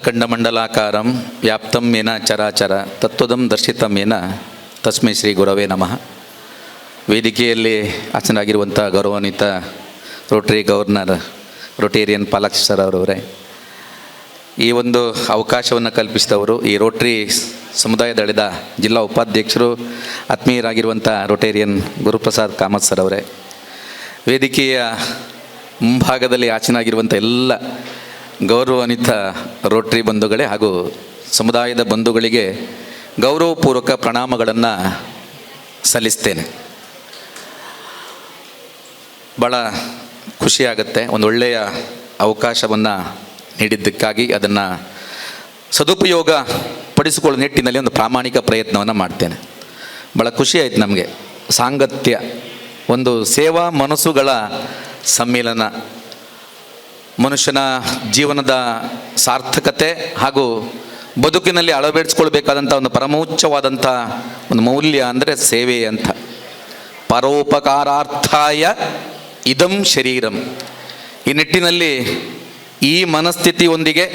ಅಖಂಡಮಂಡಲಾಕಾರಂ ವ್ಯಾಪ್ತಂ ಯೇನ ಚರಾಚರ ತತ್ವದಂ ದರ್ಶಿತಂ ಯೇನ ತಸ್ಮೈ ಶ್ರೀ ಗುರವೇ ನಮಃ. ವೇದಿಕೆಯಲ್ಲಿ ಆಸೀನರಾಗಿರುವಂಥ ಗೌರವಾನ್ವಿತ Rotary governor Rotarian Palaksha sir ಅವರವರೇ, ಈ ಒಂದು ಅವಕಾಶವನ್ನು ಕಲ್ಪಿಸಿದವರು, ಈ ರೋಟರಿ ಸಮುದಾಯ ದಳದ ಜಿಲ್ಲಾ ಉಪಾಧ್ಯಕ್ಷರು, ಆತ್ಮೀಯರಾಗಿರುವಂಥ ರೋಟೇರಿಯನ್ ಗುರುಪ್ರಸಾದ್ ಕಾಮತ್ ಸರ್ ಅವರೇ, ವೇದಿಕೆಯ ಮುಂಭಾಗದಲ್ಲಿ ಆಸೀನರಾಗಿರುವಂಥ ಎಲ್ಲ ಗೌರವಾನ್ವಿತ ರೋಟರಿ ಬಂಧುಗಳೇ ಹಾಗೂ ಸಮುದಾಯದ ಬಂಧುಗಳಿಗೆ ಗೌರವಪೂರ್ವಕ ಪ್ರಣಾಮಗಳನ್ನು ಸಲ್ಲಿಸ್ತೇನೆ. ಭಾಳ ಖುಷಿಯಾಗುತ್ತೆ, ಒಂದು ಒಳ್ಳೆಯ ಅವಕಾಶವನ್ನು ನೀಡಿದ್ದಕ್ಕಾಗಿ ಅದನ್ನು ಸದುಪಯೋಗ ಪಡಿಸಿಕೊಳ್ಳೋ ನಿಟ್ಟಿನಲ್ಲಿ ಒಂದು ಪ್ರಾಮಾಣಿಕ ಪ್ರಯತ್ನವನ್ನು ಮಾಡ್ತೇನೆ. ಭಾಳ ಖುಷಿ ಆಯಿತು ನಮಗೆ. ಸಾಂಗತ್ಯ, ಒಂದು ಸೇವಾ ಮನಸ್ಸುಗಳ ಸಮ್ಮಿಲನ, ಮನುಷ್ಯನ ಜೀವನದ ಸಾರ್ಥಕತೆ ಹಾಗೂ ಬದುಕಿನಲ್ಲಿ ಅಳವಡಿಸ್ಕೊಳ್ಬೇಕಾದಂಥ ಒಂದು ಪರಮೋಚ್ಚವಾದಂಥ ಒಂದು ಮೌಲ್ಯ ಅಂದರೆ ಸೇವೆ ಅಂತ. ಪರೋಪಕಾರಾರ್ಥಾಯ ಇದಂ ಶರೀರಂ. ಈ ನಿಟ್ಟಿನಲ್ಲಿ ಈ ಮನಸ್ಥಿತಿಯೊಂದಿಗೆ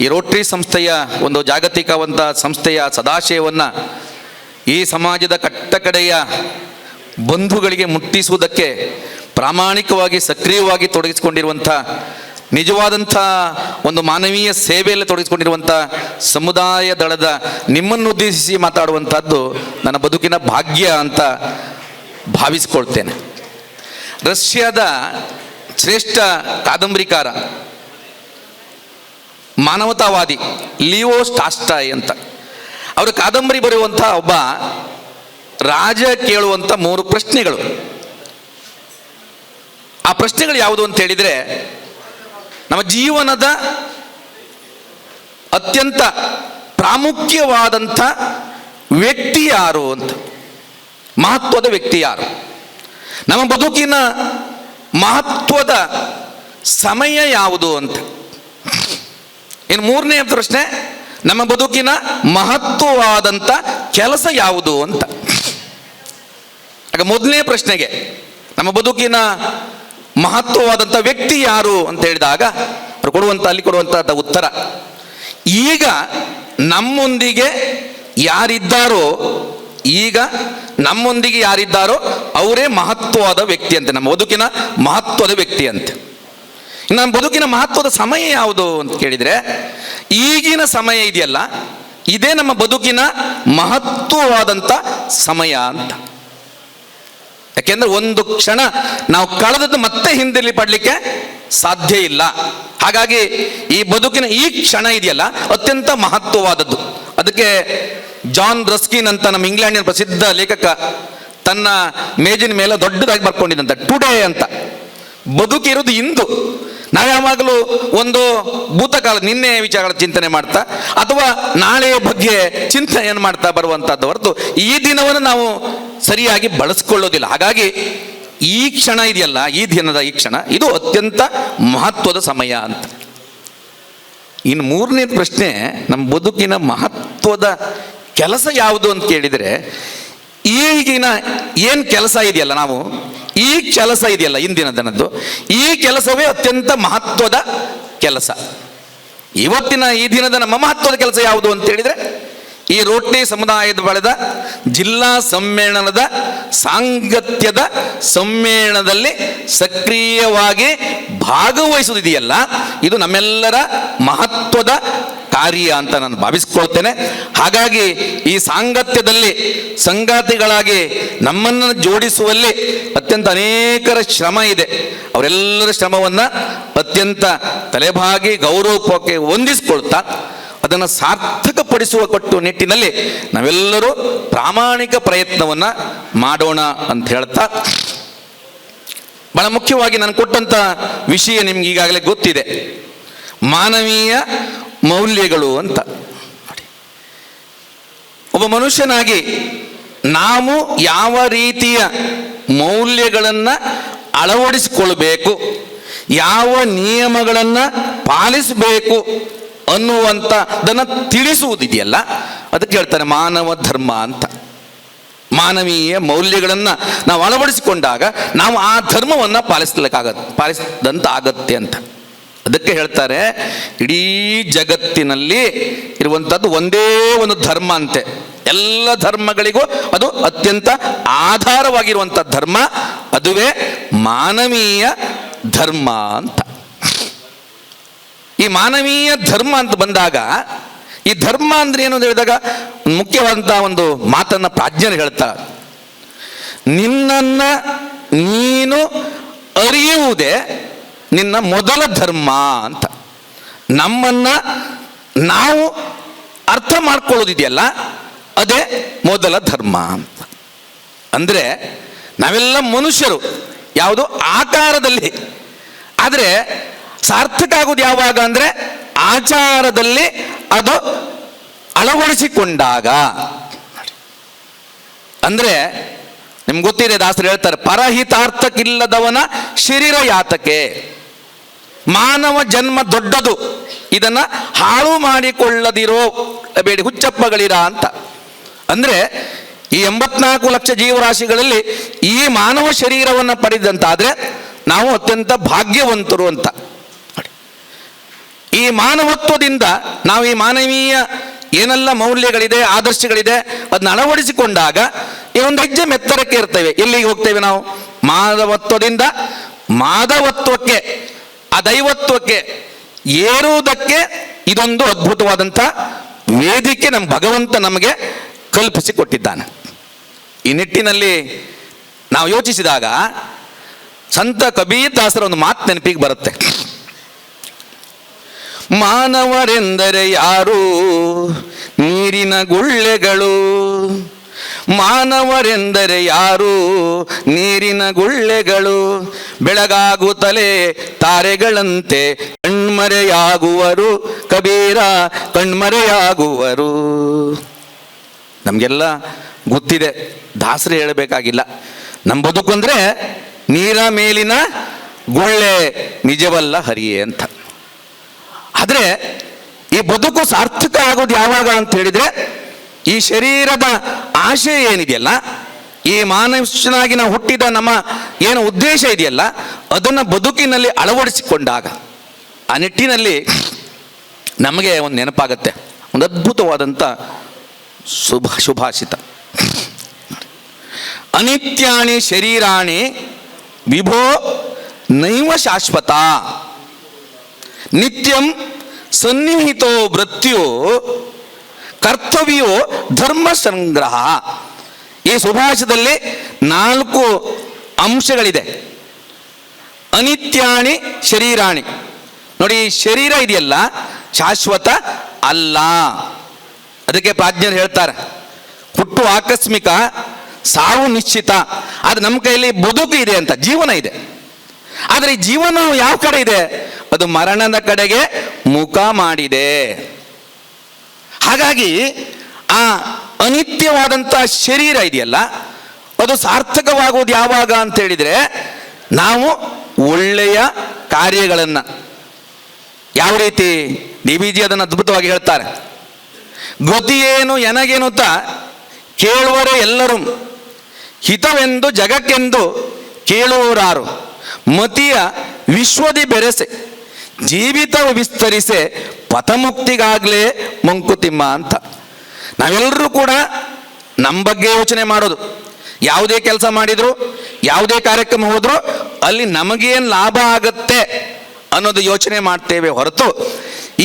ಈ ರೋಟರಿ ಸಂಸ್ಥೆಯ ಒಂದು ಜಾಗತಿಕವಂತ ಸಂಸ್ಥೆಯ ಸದಾಶಯವನ್ನು ಈ ಸಮಾಜದ ಕಟ್ಟಕಡೆಯ ಬಂಧುಗಳಿಗೆ ಮುಟ್ಟಿಸುವುದಕ್ಕೆ ಪ್ರಾಮಾಣಿಕವಾಗಿ ಸಕ್ರಿಯವಾಗಿ ತೊಡಗಿಸಿಕೊಂಡಿರುವಂಥ, ನಿಜವಾದಂಥ ಒಂದು ಮಾನವೀಯ ಸೇವೆಯಲ್ಲಿ ತೊಡಗಿಸಿಕೊಂಡಿರುವಂಥ ಸಮುದಾಯ ದಳದ ನಿಮ್ಮನ್ನು ಉದ್ದೇಶಿಸಿ ಮಾತಾಡುವಂಥದ್ದು ನನ್ನ ಬದುಕಿನ ಭಾಗ್ಯ ಅಂತ ಭಾವಿಸ್ಕೊಳ್ತೇನೆ. ರಷ್ಯಾದ ಶ್ರೇಷ್ಠ ಕಾದಂಬರಿಕಾರ, ಮಾನವತಾವಾದಿ ಲಿಯೋ ಟಾಲ್ಸ್ಟಾಯ್ ಅಂತ, ಅವರು ಕಾದಂಬರಿ ಬರೆಯುವಂಥ ಒಬ್ಬ ರಾಜ ಕೇಳುವಂಥ 3 ಪ್ರಶ್ನೆಗಳು. ಆ ಪ್ರಶ್ನೆಗಳು ಯಾವುದು ಅಂತ ಹೇಳಿದರೆ, ನಮ್ಮ ಜೀವನದ ಅತ್ಯಂತ ಪ್ರಾಮುಖ್ಯವಾದಂಥ ವ್ಯಕ್ತಿ ಯಾರು ಅಂತ, ಮಹತ್ವದ ವ್ಯಕ್ತಿ ಯಾರು, ನಮ್ಮ ಬದುಕಿನ ಮಹತ್ವದ ಸಮಯ ಯಾವುದು ಅಂತ. ಇನ್ನು 3ನೇ ಪ್ರಶ್ನೆ, ನಮ್ಮ ಬದುಕಿನ ಮಹತ್ವವಾದಂಥ ಕೆಲಸ ಯಾವುದು ಅಂತ. ಆಗ 1ನೇ ಪ್ರಶ್ನೆಗೆ ನಮ್ಮ ಬದುಕಿನ ಮಹತ್ವವಾದಂಥ ವ್ಯಕ್ತಿ ಯಾರು ಅಂತ ಹೇಳಿದಾಗ ಅವರು ಅಲ್ಲಿ ಕೊಡುವಂಥ ಉತ್ತರ, ಈಗ ನಮ್ಮೊಂದಿಗೆ ಯಾರಿದ್ದಾರೋ ಅವರೇ ಮಹತ್ವವಾದ ವ್ಯಕ್ತಿ ಅಂತೆ, ನಮ್ಮ ಬದುಕಿನ ಮಹತ್ವದ ವ್ಯಕ್ತಿ ಅಂತೆ. ನಮ್ಮ ಬದುಕಿನ ಮಹತ್ವದ ಸಮಯ ಯಾವುದು ಅಂತ ಕೇಳಿದರೆ, ಈಗಿನ ಸಮಯ ಇದೆಯಲ್ಲ, ಇದೇ ನಮ್ಮ ಬದುಕಿನ ಮಹತ್ವವಾದಂಥ ಸಮಯ ಅಂತ. ಯಾಕೆಂದ್ರೆ ಒಂದು ಕ್ಷಣ ನಾವು ಕಳೆದದ್ದು ಮತ್ತೆ ಹಿಂದಿಲ್ಲಿ ಪಡಲಿಕ್ಕೆ ಸಾಧ್ಯ ಇಲ್ಲ. ಹಾಗಾಗಿ ಈ ಬದುಕಿನ ಈ ಕ್ಷಣ ಇದೆಯಲ್ಲ ಅತ್ಯಂತ ಮಹತ್ವವಾದದ್ದು. ಅದಕ್ಕೆ ಜಾನ್ ರಸ್ಕಿನ್ ಅಂತ ನಮ್ಮ ಇಂಗ್ಲೆಂಡಿನ ಪ್ರಸಿದ್ಧ ಲೇಖಕ ತನ್ನ ಮೇಜಿನ ಮೇಲೆ ದೊಡ್ಡದಾಗಿ ಬರ್ಕೊಂಡಿದ್ದಂತ, ಟುಡೇ ಅಂತ. ಬದುಕಿರೋದು ಇಂದು. ನಾವು ಯಾವಾಗಲೂ ಒಂದು ಭೂತಕಾಲ, ನಿನ್ನೆ ವಿಚಾರಗಳ ಚಿಂತನೆ ಮಾಡ್ತಾ ಅಥವಾ ನಾಳೆಯ ಬಗ್ಗೆ ಚಿಂತನೆಯನ್ನು ಮಾಡ್ತಾ ಬರುವಂಥದ್ದು ಹೊರತು ಈ ದಿನವನ್ನು ನಾವು ಸರಿಯಾಗಿ ಬಳಸ್ಕೊಳ್ಳೋದಿಲ್ಲ. ಹಾಗಾಗಿ ಈ ಕ್ಷಣ ಇದೆಯಲ್ಲ, ಈ ದಿನದ ಈ ಕ್ಷಣ ಇದು ಅತ್ಯಂತ ಮಹತ್ವದ ಸಮಯ ಅಂತ. ಇನ್ನು 3ನೇ ಪ್ರಶ್ನೆ, ನಮ್ಮ ಬದುಕಿನ ಮಹತ್ವದ ಕೆಲಸ ಯಾವುದು ಅಂತ ಕೇಳಿದರೆ, ಈಗಿನ ಏನು ಕೆಲಸ ಇದೆಯಲ್ಲ, ನಾವು ಈ ಕೆಲಸ ಇದೆಯಲ್ಲ ಇಂದಿನ ದಿನದ್ದು, ಈ ಕೆಲಸವೇ ಅತ್ಯಂತ ಮಹತ್ವದ ಕೆಲಸ. ಇವತ್ತಿನ ಈ ದಿನದ ನಮ್ಮ ಮಹತ್ವದ ಕೆಲಸ ಯಾವುದು ಅಂತ ಹೇಳಿದರೆ, ಈ ರೋಟರಿ ಸಮುದಾಯದ ಬೆಳೆದ ಜಿಲ್ಲಾ ಸಮ್ಮೇಳನದ ಸಾಂಗತ್ಯದ ಸಮ್ಮೇಳನದಲ್ಲಿ ಸಕ್ರಿಯವಾಗಿ ಭಾಗವಹಿಸುವುದಿದೆಯಲ್ಲ, ಇದು ನಮ್ಮೆಲ್ಲರ ಮಹತ್ವದ ಕಾರ್ಯ ಅಂತ ನಾನು ಭಾವಿಸ್ಕೊಳ್ತೇನೆ. ಹಾಗಾಗಿ ಈ ಸಾಂಗತ್ಯದಲ್ಲಿ ಸಂಗಾತಿಗಳಾಗಿ ನಮ್ಮನ್ನು ಜೋಡಿಸುವಲ್ಲಿ ಅತ್ಯಂತ ಅನೇಕರ ಶ್ರಮ ಇದೆ. ಅವರೆಲ್ಲರ ಶ್ರಮವನ್ನು ಅತ್ಯಂತ ತಲೆಬಾಗಿ ಗೌರವಕ್ಕೆ ಹೊಂದಿಸ್ಕೊಳ್ತಾ ಅದನ್ನು ಸಾರ್ಥಕಪಡಿಸುವ ಕೊಟ್ಟು ನಿಟ್ಟಿನಲ್ಲಿ ನಾವೆಲ್ಲರೂ ಪ್ರಾಮಾಣಿಕ ಪ್ರಯತ್ನವನ್ನು ಮಾಡೋಣ ಅಂತ ಹೇಳ್ತಾ, ಬಹಳ ಮುಖ್ಯವಾಗಿ ನಾನು ಕೊಟ್ಟಂಥ ವಿಷಯ ನಿಮ್ಗೆ ಈಗಾಗಲೇ ಗೊತ್ತಿದೆ, ಮಾನವೀಯ ಮೌಲ್ಯಗಳು ಅಂತ. ಒಬ್ಬ ಮನುಷ್ಯನಾಗಿ ನಾವು ಯಾವ ರೀತಿಯ ಮೌಲ್ಯಗಳನ್ನು ಅಳವಡಿಸಿಕೊಳ್ಬೇಕು, ಯಾವ ನಿಯಮಗಳನ್ನು ಪಾಲಿಸಬೇಕು ಅನ್ನುವಂಥದ್ದನ್ನು ತಿಳಿಸುವುದಿದೆಯಲ್ಲ, ಅದಕ್ಕೆ ಹೇಳ್ತಾರೆ ಮಾನವ ಧರ್ಮ ಅಂತ. ಮಾನವೀಯ ಮೌಲ್ಯಗಳನ್ನು ನಾವು ಅಳವಡಿಸಿಕೊಂಡಾಗ ನಾವು ಆ ಧರ್ಮವನ್ನು ಪಾಲಿಸಿದಂತಾಗತ್ತೆ ಅಂತ. ಅದಕ್ಕೆ ಹೇಳ್ತಾರೆ, ಇಡೀ ಜಗತ್ತಿನಲ್ಲಿ ಇರುವಂಥದ್ದು ಒಂದೇ ಒಂದು ಧರ್ಮ ಅಂತೆ. ಎಲ್ಲ ಧರ್ಮಗಳಿಗೂ ಅದು ಅತ್ಯಂತ ಆಧಾರವಾಗಿರುವಂಥ ಧರ್ಮ, ಅದುವೇ ಮಾನವೀಯ ಧರ್ಮ ಅಂತ. ಈ ಮಾನವೀಯ ಧರ್ಮ ಅಂತ ಬಂದಾಗ, ಈ ಧರ್ಮ ಅಂದ್ರೆ ಏನು ಅಂತ ಹೇಳಿದಾಗ ಮುಖ್ಯವಾದಂಥ ಒಂದು ಮಾತನ್ನ ಪ್ರಾಜ್ಞರು ಹೇಳ್ತಾರೆ. ನಿನ್ನನ್ನು ನೀನು ಅರಿಯುವುದೇ ನಿನ್ನ ಮೊದಲ ಧರ್ಮ ಅಂತ. ನಮ್ಮನ್ನ ನಾವು ಅರ್ಥ ಮಾಡ್ಕೊಳ್ಳೋದಿದೆಯಲ್ಲ, ಅದೇ ಮೊದಲ ಧರ್ಮ ಅಂತ. ಅಂದರೆ ನಾವೆಲ್ಲ ಮನುಷ್ಯರು, ಯಾವುದು ಆಕಾರದಲ್ಲಿ, ಆದರೆ ಸಾರ್ಥಕ ಆಗೋದು ಯಾವಾಗ ಅಂದರೆ ಆಚಾರದಲ್ಲಿ ಅದು ಅಳವಡಿಸಿಕೊಂಡಾಗ. ಅಂದರೆ ನಿಮ್ಗೆ ಗೊತ್ತಿದೆ, ದಾಸರು ಹೇಳ್ತಾರೆ, ಪರಹಿತಾರ್ಥಕ್ಕಿಲ್ಲದವನ ಶರೀರ ಯಾತಕೆ, ಮಾನವ ಜನ್ಮ ದೊಡ್ಡದು, ಇದನ್ನ ಹಾಳು ಮಾಡಿಕೊಳ್ಳದಿರೋ ಬೇಡಿ ಹುಚ್ಚಪ್ಪಗಳಿರ ಅಂತ. ಅಂದರೆ ಈ 84 ಲಕ್ಷ ಜೀವರಾಶಿಗಳಲ್ಲಿ ಈ ಮಾನವ ಶರೀರವನ್ನು ಪಡೆದಂತಾದರೆ ನಾವು ಅತ್ಯಂತ ಭಾಗ್ಯವಂತರು ಅಂತ. ಈ ಮಾನವತ್ವದಿಂದ ನಾವು ಈ ಮಾನವೀಯ ಏನೆಲ್ಲ ಮೌಲ್ಯಗಳಿದೆ, ಆದರ್ಶಗಳಿದೆ, ಅದನ್ನ ಅಳವಡಿಸಿಕೊಂಡಾಗ ಈ ಒಂದು ಹೆಜ್ಜೆ ಮೆತ್ತರಕ್ಕೆ ಇರ್ತೇವೆ. ಎಲ್ಲಿಗೆ ಹೋಗ್ತೇವೆ ನಾವು? ಮಾನವತ್ವದಿಂದ ಮಾಧವತ್ವಕ್ಕೆ, ಆ ದೈವತ್ವಕ್ಕೆ ಏರುವುದಕ್ಕೆ ಇದೊಂದು ಅದ್ಭುತವಾದಂಥ ವೇದಿಕೆ ನಮ್ಮ ಭಗವಂತ ನಮಗೆ ಕಲ್ಪಿಸಿಕೊಟ್ಟಿದ್ದಾನೆ. ಈ ನಿಟ್ಟಿನಲ್ಲಿ ನಾವು ಯೋಚಿಸಿದಾಗ ಸಂತ ಕಬೀರ್ ದಾಸರ ಒಂದು ಮಾತು ನೆನಪಿಗೆ ಬರುತ್ತೆ. ಮಾನವರೆಂದರೆ ಯಾರು? ನೀರಿನ ಗುಳ್ಳೆಗಳು. ಮಾನವರೆಂದರೆ ಯಾರು? ನೀರಿನ ಗುಳ್ಳೆಗಳು. ಬೆಳಗಾಗುತ್ತಲೇ ತಾರೆಗಳಂತೆ ಕಣ್ಮರೆಯಾಗುವರು ಕಬೀರ, ಕಣ್ಮರೆಯಾಗುವರು. ನಮಗೆಲ್ಲ ಗೊತ್ತಿದೆ, ದಾಸರೇ ಹೇಳಬೇಕಾಗಿಲ್ಲ. ನಮ್ಮ ಬದುಕು ಅಂದರೆ ನೀರ ಮೇಲಿನ ಗುಳ್ಳೆ, ನಿಜವಲ್ಲ ಹರಿಯೇ ಅಂತ. ಆದರೆ ಈ ಬದುಕು ಸಾರ್ಥಕ ಆಗೋದು ಯಾವಾಗ ಅಂತ ಹೇಳಿದ್ರೆ, ಈ ಶರೀರದ ಆಶಯ ಏನಿದೆಯಲ್ಲ, ಈ ಮಾನವನಾಗಿ ನಾವು ಹುಟ್ಟಿದ ನಮ್ಮ ಏನು ಉದ್ದೇಶ ಇದೆಯಲ್ಲ, ಅದನ್ನು ಬದುಕಿನಲ್ಲಿ ಅಳವಡಿಸಿಕೊಂಡಾಗ. ಆ ನಿಟ್ಟಿನಲ್ಲಿ ನಮಗೆ ಒಂದು ನೆನಪಾಗತ್ತೆ, ಒಂದು ಅದ್ಭುತವಾದಂಥ ಶುಭಾಷಿತ. ಅನಿತ್ಯಾಣಿ ಶರೀರಾಣಿ ವಿಭೋ ನೈವ ಶಾಶ್ವತ, ನಿತ್ಯಂ ಸನ್ನಿಹಿತೋ ಮೃತ್ಯು ಕರ್ತವ್ಯೋ ಧರ್ಮ ಸಂಗ್ರಹ. ಈ ಸುಭಾಷಿತದಲ್ಲಿ 4 ಅಂಶಗಳಿದೆ. ಅನಿತ್ಯಾಣಿ ಶರೀರಾಣಿ. ನೋಡಿ, ಈ ಶರೀರ ಇದೆಯಲ್ಲ ಶಾಶ್ವತ ಅಲ್ಲ. ಅದಕ್ಕೆ ಪ್ರಾಜ್ಞರು ಹೇಳ್ತಾರೆ, ಹುಟ್ಟು ಆಕಸ್ಮಿಕ, ಸಾವು ನಿಶ್ಚಿತ. ಆದರೆ ನಮ್ಮ ಕೈಯಲ್ಲಿ ಬದುಕು ಇದೆ ಅಂತ, ಜೀವನ ಇದೆ. ಆದರೆ ಈ ಜೀವನ ಯಾವ ಕಡೆ ಇದೆ? ಅದು ಮರಣದ ಕಡೆಗೆ ಮುಖ ಮಾಡಿದೆ. ಹಾಗಾಗಿ ಆ ಅನಿತ್ಯವಾದಂಥ ಶರೀರ ಇದೆಯಲ್ಲ, ಅದು ಸಾರ್ಥಕವಾಗುವುದು ಯಾವಾಗ ಅಂತ ಹೇಳಿದರೆ, ನಾವು ಒಳ್ಳೆಯ ಕಾರ್ಯಗಳನ್ನು, ಯಾವ ರೀತಿ DBG ಅದನ್ನು ಅದ್ಭುತವಾಗಿ ಹೇಳ್ತಾರೆ, ಗತಿಯೇನು ಎನಗೇನುತ್ತ ಕೇಳುವರೆ ಎಲ್ಲರೂ, ಹಿತವೆಂದು ಜಗಕ್ಕೆಂದು ಕೇಳುವರಾರು, ಮತಿಯ ವಿಶ್ವದಿ ಬೆರೆಸೆ, ಜೀವಿತ ವಿಸ್ತರಿಸೆ, ಪಥಮುಕ್ತಿಗಾಗಲೇ ಮಂಕುತಿಮ್ಮ ಅಂತ. ನಾವೆಲ್ಲರೂ ಕೂಡ ನಮ್ಮ ಬಗ್ಗೆ ಯೋಚನೆ ಮಾಡೋದು. ಯಾವುದೇ ಕೆಲಸ ಮಾಡಿದ್ರು, ಯಾವುದೇ ಕಾರ್ಯಕ್ರಮ ಹೋದ್ರು, ಅಲ್ಲಿ ನಮಗೇನು ಲಾಭ ಆಗತ್ತೆ ಅನ್ನೋದು ಯೋಚನೆ ಮಾಡ್ತೇವೆ ಹೊರತು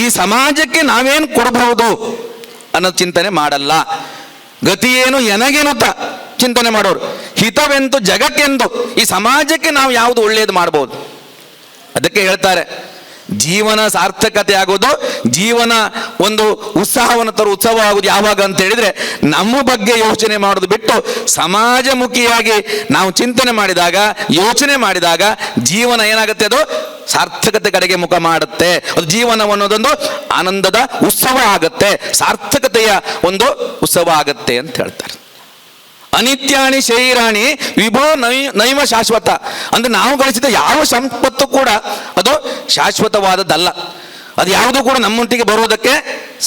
ಈ ಸಮಾಜಕ್ಕೆ ನಾವೇನು ಕೊಡಬಹುದು ಅನ್ನೋದು ಚಿಂತನೆ ಮಾಡಲ್ಲ. ಗತಿಯೇನು ಎನಗೇನುತ್ತ ಚಿಂತನೆ ಮಾಡೋರು, ಹಿತವೆಂದು ಜಗಕ್ಕೆಂದು ಈ ಸಮಾಜಕ್ಕೆ ನಾವು ಯಾವುದು ಒಳ್ಳೆಯದು ಮಾಡಬಹುದು. ಅದಕ್ಕೆ ಹೇಳ್ತಾರೆ, ಜೀವನ ಸಾರ್ಥಕತೆ ಆಗೋದು, ಜೀವನ ಒಂದು ಉತ್ಸಾಹವನ್ನು ತರುವ ಉತ್ಸವ ಆಗೋದು ಯಾವಾಗ ಅಂತ ಹೇಳಿದ್ರೆ, ನಮ್ಮ ಬಗ್ಗೆ ಯೋಚನೆ ಮಾಡೋದು ಬಿಟ್ಟು ಸಮಾಜಮುಖಿಯಾಗಿ ನಾವು ಚಿಂತನೆ ಮಾಡಿದಾಗ, ಯೋಚನೆ ಮಾಡಿದಾಗ ಜೀವನ ಏನಾಗುತ್ತೆ? ಅದು ಸಾರ್ಥಕತೆ ಕಡೆಗೆ ಮುಖ ಮಾಡುತ್ತೆ. ಅದು ಜೀವನವನ್ನೋದೊಂದು ಆನಂದದ ಉತ್ಸವ ಆಗತ್ತೆ, ಸಾರ್ಥಕತೆಯ ಒಂದು ಉತ್ಸವ ಆಗತ್ತೆ ಅಂತ ಹೇಳ್ತಾರೆ. ಅನಿತ್ಯಾಣಿ ಶರೀರಾಣಿ ವಿಭೋ ನೈವ ಶಾಶ್ವತ. ಅಂದ್ರೆ ನಾವು ಗಳಿಸಿದ ಯಾವ ಸಂಪತ್ತು ಕೂಡ ಅದು ಶಾಶ್ವತವಾದದ್ದಲ್ಲ. ಅದು ಯಾವುದೂ ಕೂಡ ನಮ್ಮೊಟ್ಟಿಗೆ ಬರುವುದಕ್ಕೆ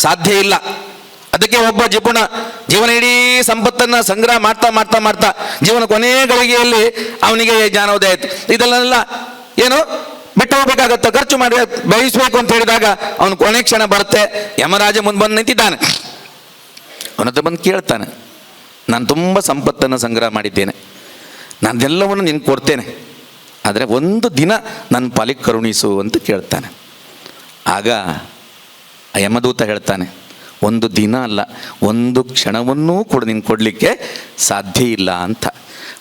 ಸಾಧ್ಯ ಇಲ್ಲ. ಅದಕ್ಕೆ ಒಬ್ಬ ಜೀವನ ಇಡೀ ಸಂಪತ್ತನ್ನು ಸಂಗ್ರಹ ಮಾಡ್ತಾ ಮಾಡ್ತಾ ಮಾಡ್ತಾ ಜೀವನ ಕೊನೆಯ ಗಳಿಗೆಯಲ್ಲಿ ಅವನಿಗೆ ಜ್ಞಾನೋದಯ ಆಯಿತು. ಇದೆಲ್ಲ ಏನು ಬಿಟ್ಟು ಹೋಗ್ಬೇಕಾಗತ್ತೆ, ಖರ್ಚು ಮಾಡಿ ಬಯಸ್ಬೇಕು ಅಂತ ಹೇಳಿದಾಗ ಅವನು ಕೊನೆ ಕ್ಷಣ ಬರುತ್ತೆ, ಯಮರಾಜ ಮುಂದೆ ಬಂದು ನಿಂತಿದ್ದಾನೆ. ಅವನ ಹತ್ರ ಬಂದು ಕೇಳ್ತಾನೆ, ನಾನು ತುಂಬ ಸಂಪತ್ತನ್ನು ಸಂಗ್ರಹ ಮಾಡಿದ್ದೇನೆ, ನಾನೆಲ್ಲವನ್ನು ನಿನ್ಗೆ ಕೊಡ್ತೇನೆ, ಆದರೆ ಒಂದು ದಿನ ನನ್ನ ಪಾಲಿಗೆ ಕರುಣಿಸು ಅಂತ ಕೇಳ್ತಾನೆ. ಆಗ ಆ ಯಮದೂತ ಹೇಳ್ತಾನೆ, ಒಂದು ದಿನ ಅಲ್ಲ, ಒಂದು ಕ್ಷಣವನ್ನೂ ಕೂಡ ನಿನ್ಗೆ ಕೊಡಲಿಕ್ಕೆ ಸಾಧ್ಯ ಇಲ್ಲ ಅಂತ.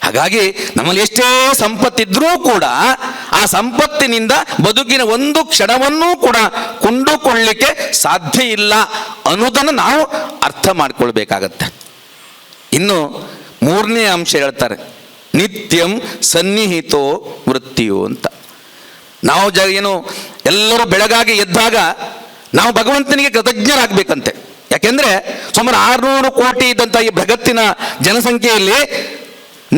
ಹಾಗಾಗಿ ನಮ್ಮಲ್ಲಿ ಎಷ್ಟೇ ಸಂಪತ್ತಿದ್ರೂ ಕೂಡ ಆ ಸಂಪತ್ತಿನಿಂದ ಬದುಕಿನ ಒಂದು ಕ್ಷಣವನ್ನೂ ಕೂಡ ಕೊಂಡುಕೊಳ್ಳಲಿಕ್ಕೆ ಸಾಧ್ಯ ಇಲ್ಲ ಅನ್ನೋದನ್ನು ನಾವು ಅರ್ಥ ಮಾಡ್ಕೊಳ್ಬೇಕಾಗತ್ತೆ. ಇನ್ನು ಮೂರನೇ ಅಂಶ ಹೇಳ್ತಾರೆ, ನಿತ್ಯಂ ಸನ್ನಿಹಿತೋ ವೃತ್ತಿಯು ಅಂತ. ನಾವು ಏನು ಎಲ್ಲರೂ ಬೆಳಗಾಗಿ ಎದ್ದಾಗ ನಾವು ಭಗವಂತನಿಗೆ ಕೃತಜ್ಞರಾಗಬೇಕಂತೆ. ಯಾಕೆಂದರೆ ಸುಮಾರು 600 ಕೋಟಿ ಇದ್ದಂಥ ಈ ಜಗತ್ತಿನ ಜನಸಂಖ್ಯೆಯಲ್ಲಿ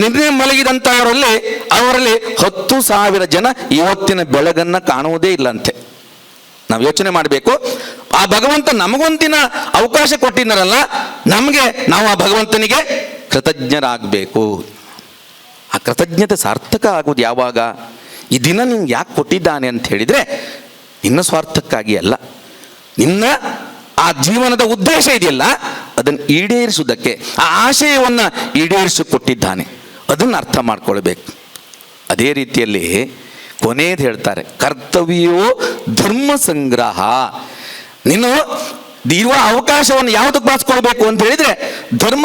ನಿನ್ನೆ ಮಲಗಿದಂಥವರಲ್ಲಿ ಅವರಲ್ಲಿ 10,000 ಜನ ಇವತ್ತಿನ ಬೆಳಗನ್ನು ಕಾಣುವುದೇ ಇಲ್ಲಂತೆ. ನಾವು ಯೋಚನೆ ಮಾಡಬೇಕು, ಆ ಭಗವಂತ ನಮಗೊಂದಿನ ಅವಕಾಶ ಕೊಟ್ಟಿದ್ದಾರಲ್ಲ, ನಮಗೆ ನಾವು ಆ ಭಗವಂತನಿಗೆ ಕೃತಜ್ಞರಾಗಬೇಕು. ಆ ಕೃತಜ್ಞತೆ ಸಾರ್ಥಕ ಆಗೋದು ಯಾವಾಗ? ಈ ದಿನ ನಿಂಗೆ ಯಾಕೆ ಕೊಟ್ಟಿದ್ದಾನೆ ಅಂತ ಹೇಳಿದರೆ ನಿನ್ನ ಸ್ವಾರ್ಥಕ್ಕಾಗಿ ಅಲ್ಲ, ನಿನ್ನ ಆ ಜೀವನದ ಉದ್ದೇಶ ಇದೆಯಲ್ಲ ಅದನ್ನು ಈಡೇರಿಸುವುದಕ್ಕೆ, ಆ ಆಶಯವನ್ನು ಈಡೇರಿಸಿಕೊಟ್ಟಿದ್ದಾನೆ, ಅದನ್ನು ಅರ್ಥ ಮಾಡ್ಕೊಳ್ಬೇಕು. ಅದೇ ರೀತಿಯಲ್ಲಿ ಕೊನೆಯದು ಹೇಳ್ತಾರೆ, ಕರ್ತವ್ಯವೋ ಧರ್ಮ ಸಂಗ್ರಹ. ನೀನು ಇರುವ ಅವಕಾಶವನ್ನು ಯಾವುದಕ್ಕೆ ಬಳಸ್ಕೊಳ್ಬೇಕು ಅಂತ ಹೇಳಿದರೆ ಧರ್ಮ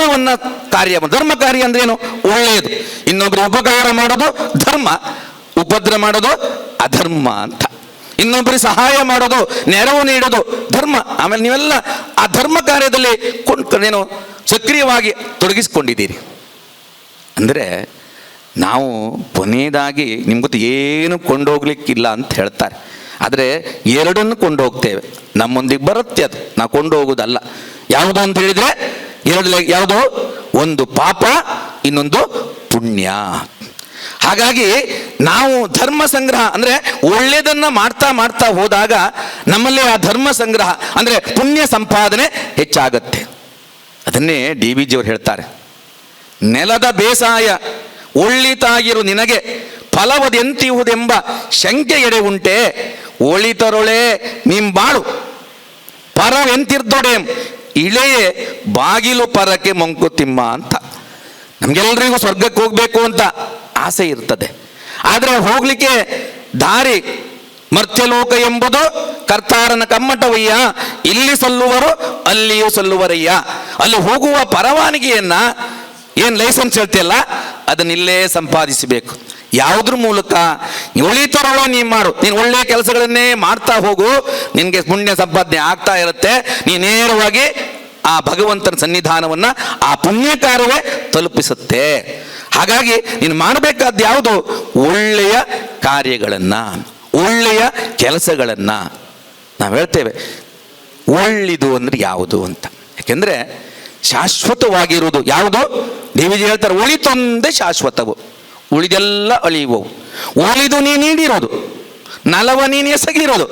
ಕಾರ್ಯ ಅಂದ್ರೆ ಏನು? ಒಳ್ಳೆಯದು. ಇನ್ನೊಬ್ಬರು ಉಪಕಾರ ಮಾಡೋದು ಧರ್ಮ, ಉಪದ್ರ ಮಾಡೋದು ಅಧರ್ಮ ಅಂತ. ಇನ್ನೊಬ್ಬರಿಗೆ ಸಹಾಯ ಮಾಡೋದು, ನೆರವು ನೀಡೋದು ಧರ್ಮ. ಆಮೇಲೆ ನೀವೆಲ್ಲ ಆ ಧರ್ಮ ಕಾರ್ಯದಲ್ಲಿ ಏನು ಸಕ್ರಿಯವಾಗಿ ತೊಡಗಿಸ್ಕೊಂಡಿದ್ದೀರಿ ಅಂದರೆ ನಾವು ಕೊನೆಯದಾಗಿ ನಿಮ್ಗೆ ಗೊತ್ತು ಏನು ಕೊಂಡೋಗ್ಲಿಕ್ಕಿಲ್ಲ ಅಂತ ಹೇಳ್ತಾರೆ, ಆದರೆ ಎರಡನ್ನು ಕೊಂಡೋಗ್ತೇವೆ. ನಮ್ಮೊಂದಿಗೆ ಬರುತ್ತೆ, ಅದು ನಾವು ಕೊಂಡು ಹೋಗೋದಲ್ಲ. ಯಾವುದು ಅಂತ ಹೇಳಿದರೆ ಯಾವುದು? ಒಂದು ಪಾಪ, ಇನ್ನೊಂದು ಪುಣ್ಯ. ಹಾಗಾಗಿ ನಾವು ಧರ್ಮ ಸಂಗ್ರಹ ಅಂದರೆ ಒಳ್ಳೆಯದನ್ನು ಮಾಡ್ತಾ ಮಾಡ್ತಾ ಹೋದಾಗ ನಮ್ಮಲ್ಲಿ ಆ ಧರ್ಮ ಸಂಗ್ರಹ ಅಂದರೆ ಪುಣ್ಯ ಸಂಪಾದನೆ ಹೆಚ್ಚಾಗತ್ತೆ. ಅದನ್ನೇ DVG ಅವರು ಹೇಳ್ತಾರೆ, ನೆಲದ ಬೇಸಾಯ ಒಳ್ಳಿತಾಗಿರು ನಿನಗೆ ಫಲವದೆಂತಿಹುದೆಂಬ ಶಂಕೆ ಎಡೆ ಉಂಟೆ, ಒಳಿತರೊಳೆ ನಿಂಬಾಳು ಪರವೆಂತಿರ್ದೊಡೆ ಇಳೆಯೇ ಬಾಗಿಲು ಪರಕ್ಕೆ ಮಂಕುತಿಮ್ಮ ಅಂತ. ನಮಗೆಲ್ಲರಿಗೂ ಸ್ವರ್ಗಕ್ಕೆ ಹೋಗಬೇಕು ಅಂತ ಆಸೆ ಇರ್ತದೆ, ಆದರೆ ಹೋಗಲಿಕ್ಕೆ ದಾರಿ ಮರ್ತ್ಯಲೋಕ ಎಂಬುದು ಕರ್ತಾರನ ಕಮ್ಮಟವಯ್ಯ, ಇಲ್ಲಿ ಸಲ್ಲುವರು ಅಲ್ಲಿಯೂ ಸಲ್ಲುವರಯ್ಯ. ಅಲ್ಲಿ ಹೋಗುವ ಪರವಾನಗಿಯನ್ನ ಏನು ಲೈಸೆನ್ಸ್ ಹೇಳ್ತಿಯಲ್ಲ ಅದನ್ನಿಲ್ಲೇ ಸಂಪಾದಿಸಬೇಕು. ಯಾವುದ್ರ ಮೂಲಕ? ಒಳಿತರೊಳ ನೀನು ಮಾಡು, ನೀನು ಒಳ್ಳೆಯ ಕೆಲಸಗಳನ್ನೇ ಮಾಡ್ತಾ ಹೋಗು, ನಿನಗೆ ಪುಣ್ಯ ಸಂಪಾದನೆ ಆಗ್ತಾ ಇರುತ್ತೆ. ನೀನು ನೇರವಾಗಿ ಆ ಭಗವಂತನ ಸನ್ನಿಧಾನವನ್ನು ಆ ಪುಣ್ಯ ಕಾರ್ಯವೇ ತಲುಪಿಸುತ್ತೆ. ಹಾಗಾಗಿ ನೀನು ಮಾಡಬೇಕಾದ ಯಾವುದು? ಒಳ್ಳೆಯ ಕಾರ್ಯಗಳನ್ನು, ಒಳ್ಳೆಯ ಕೆಲಸಗಳನ್ನು. ನಾವು ಹೇಳ್ತೇವೆ ಒಳ್ಳೆಯದು ಅಂದರೆ ಯಾವುದು ಅಂತ. ಯಾಕೆಂದರೆ ಶಾಶ್ವತವಾಗಿರುವುದು ಯಾವುದು? DVG ಹೇಳ್ತಾರೆ, ಒಳಿತೊಂದೇ ಶಾಶ್ವತವು, ಉಳಿದೆಲ್ಲ ಅಳಿಯುವವು. ಒಳಿದು ನೀ ನೀಡಿರೋದು, ನಲವ ನೀನು ಎಸಗಿರೋದು,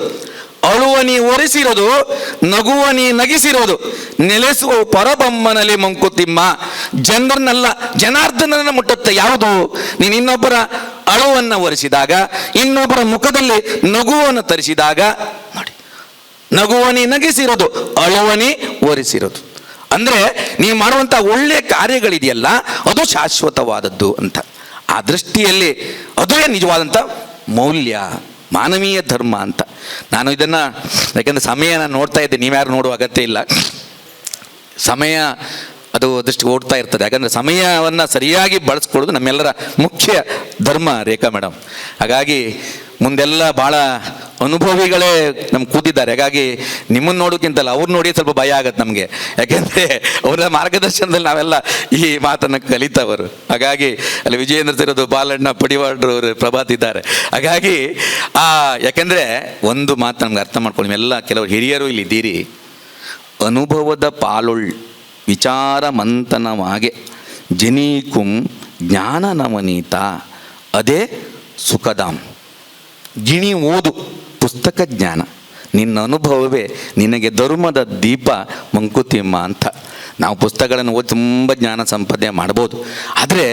ಅಳುವ ನೀ ಒರೆಸಿರೋದು, ನಗುವ ನೀ ನಗಿಸಿರೋದು, ನೆಲೆಸುವ ಪರಬೊಮ್ಮನಲ್ಲಿ ಮಂಕುತಿಮ್ಮ. ಜನರನ್ನೆಲ್ಲ ಜನಾರ್ದನನ್ನ ಮುಟ್ಟುತ್ತೆ ಯಾವುದು? ನೀನು ಇನ್ನೊಬ್ಬರ ಅಳುವನ್ನು ಒರೆಸಿದಾಗ, ಇನ್ನೊಬ್ಬರ ಮುಖದಲ್ಲಿ ನಗುವನ್ನು ತರಿಸಿದಾಗ, ನೋಡಿ, ನಗುವ ನೀ ನಗಿಸಿರೋದು, ಅಳುವ ನೀ ಒರೆಸಿರೋದು. ಅಂದರೆ ನೀವು ಮಾಡುವಂಥ ಒಳ್ಳೆಯ ಕಾರ್ಯಗಳಿದೆಯಲ್ಲ ಅದು ಶಾಶ್ವತವಾದದ್ದು ಅಂತ. ಆ ದೃಷ್ಟಿಯಲ್ಲಿ ಅದೇ ನಿಜವಾದಂಥ ಮೌಲ್ಯ, ಮಾನವೀಯ ಧರ್ಮ ಅಂತ. ನಾನು ಇದನ್ನು ಯಾಕೆಂದರೆ ಸಮಯ ನಾನು ನೋಡ್ತಾ ಇದ್ದೆ, ನೀವ್ಯಾರು ನೋಡುವ ಅಗತ್ಯ ಇಲ್ಲ. ಸಮಯ ಅದು ಅದಷ್ಟು ಓಡ್ತಾ ಇರ್ತದೆ. ಯಾಕಂದರೆ ಸಮಯವನ್ನು ಸರಿಯಾಗಿ ಬಳಸ್ಕೊಳ್ಳೋದು ನಮ್ಮೆಲ್ಲರ ಮುಖ್ಯ ಧರ್ಮ ರೇಖಾ ಮೇಡಮ್. ಹಾಗಾಗಿ ಮುಂದೆಲ್ಲ ಭಾಳ ಅನುಭವಿಗಳೇ ನಮ್ಗೆ ಕೂತಿದ್ದಾರೆ. ಹಾಗಾಗಿ ನಿಮ್ಮನ್ನು ನೋಡೋಕ್ಕಿಂತಲ್ಲ ಅವ್ರು ನೋಡಿ ಸ್ವಲ್ಪ ಭಯ ಆಗತ್ತೆ ನಮಗೆ. ಯಾಕೆಂದರೆ ಅವರ ಮಾರ್ಗದರ್ಶನದಲ್ಲಿ ನಾವೆಲ್ಲ ಈ ಮಾತನ್ನು ಕಲಿತವರು. ಹಾಗಾಗಿ ಅಲ್ಲಿ ವಿಜಯೇಂದ್ರ ಸೇರೋದು, ಬಾಲಣ್ಣ ಪಡಿವಾಡ್ರು, ಅವರು ಪ್ರಭಾತ್ ಇದ್ದಾರೆ. ಹಾಗಾಗಿ ಯಾಕೆಂದರೆ ಒಂದು ಮಾತು ನಮ್ಗೆ ಅರ್ಥ ಮಾಡ್ಕೊಳ್ಳಿ, ನಿಮ್ಮೆಲ್ಲ ಕೆಲವರು ಹಿರಿಯರು ಇಲ್ಲಿ ಇದ್ದೀರಿ. ಅನುಭವದ ಪಾಲೊಳ್ ವಿಚಾರ ಮಂಥನವಾಗೆ ಜನೀಕುಂ ಜ್ಞಾನ ನವನೀತ ಅದೇ ಸುಖದಾಂ. ಗಿಣಿ ಓದು ಪುಸ್ತಕ ಜ್ಞಾನ, ನಿನ್ನ ಅನುಭವವೇ ನಿನಗೆ ಧರ್ಮದ ದೀಪ ಮಂಕುತಿಮ್ಮ ಅಂತ. ನಾವು ಪುಸ್ತಕಗಳನ್ನು ಓದಿ ತುಂಬ ಜ್ಞಾನ ಸಂಪಾದನೆ ಮಾಡ್ಬೋದು, ಆದರೆ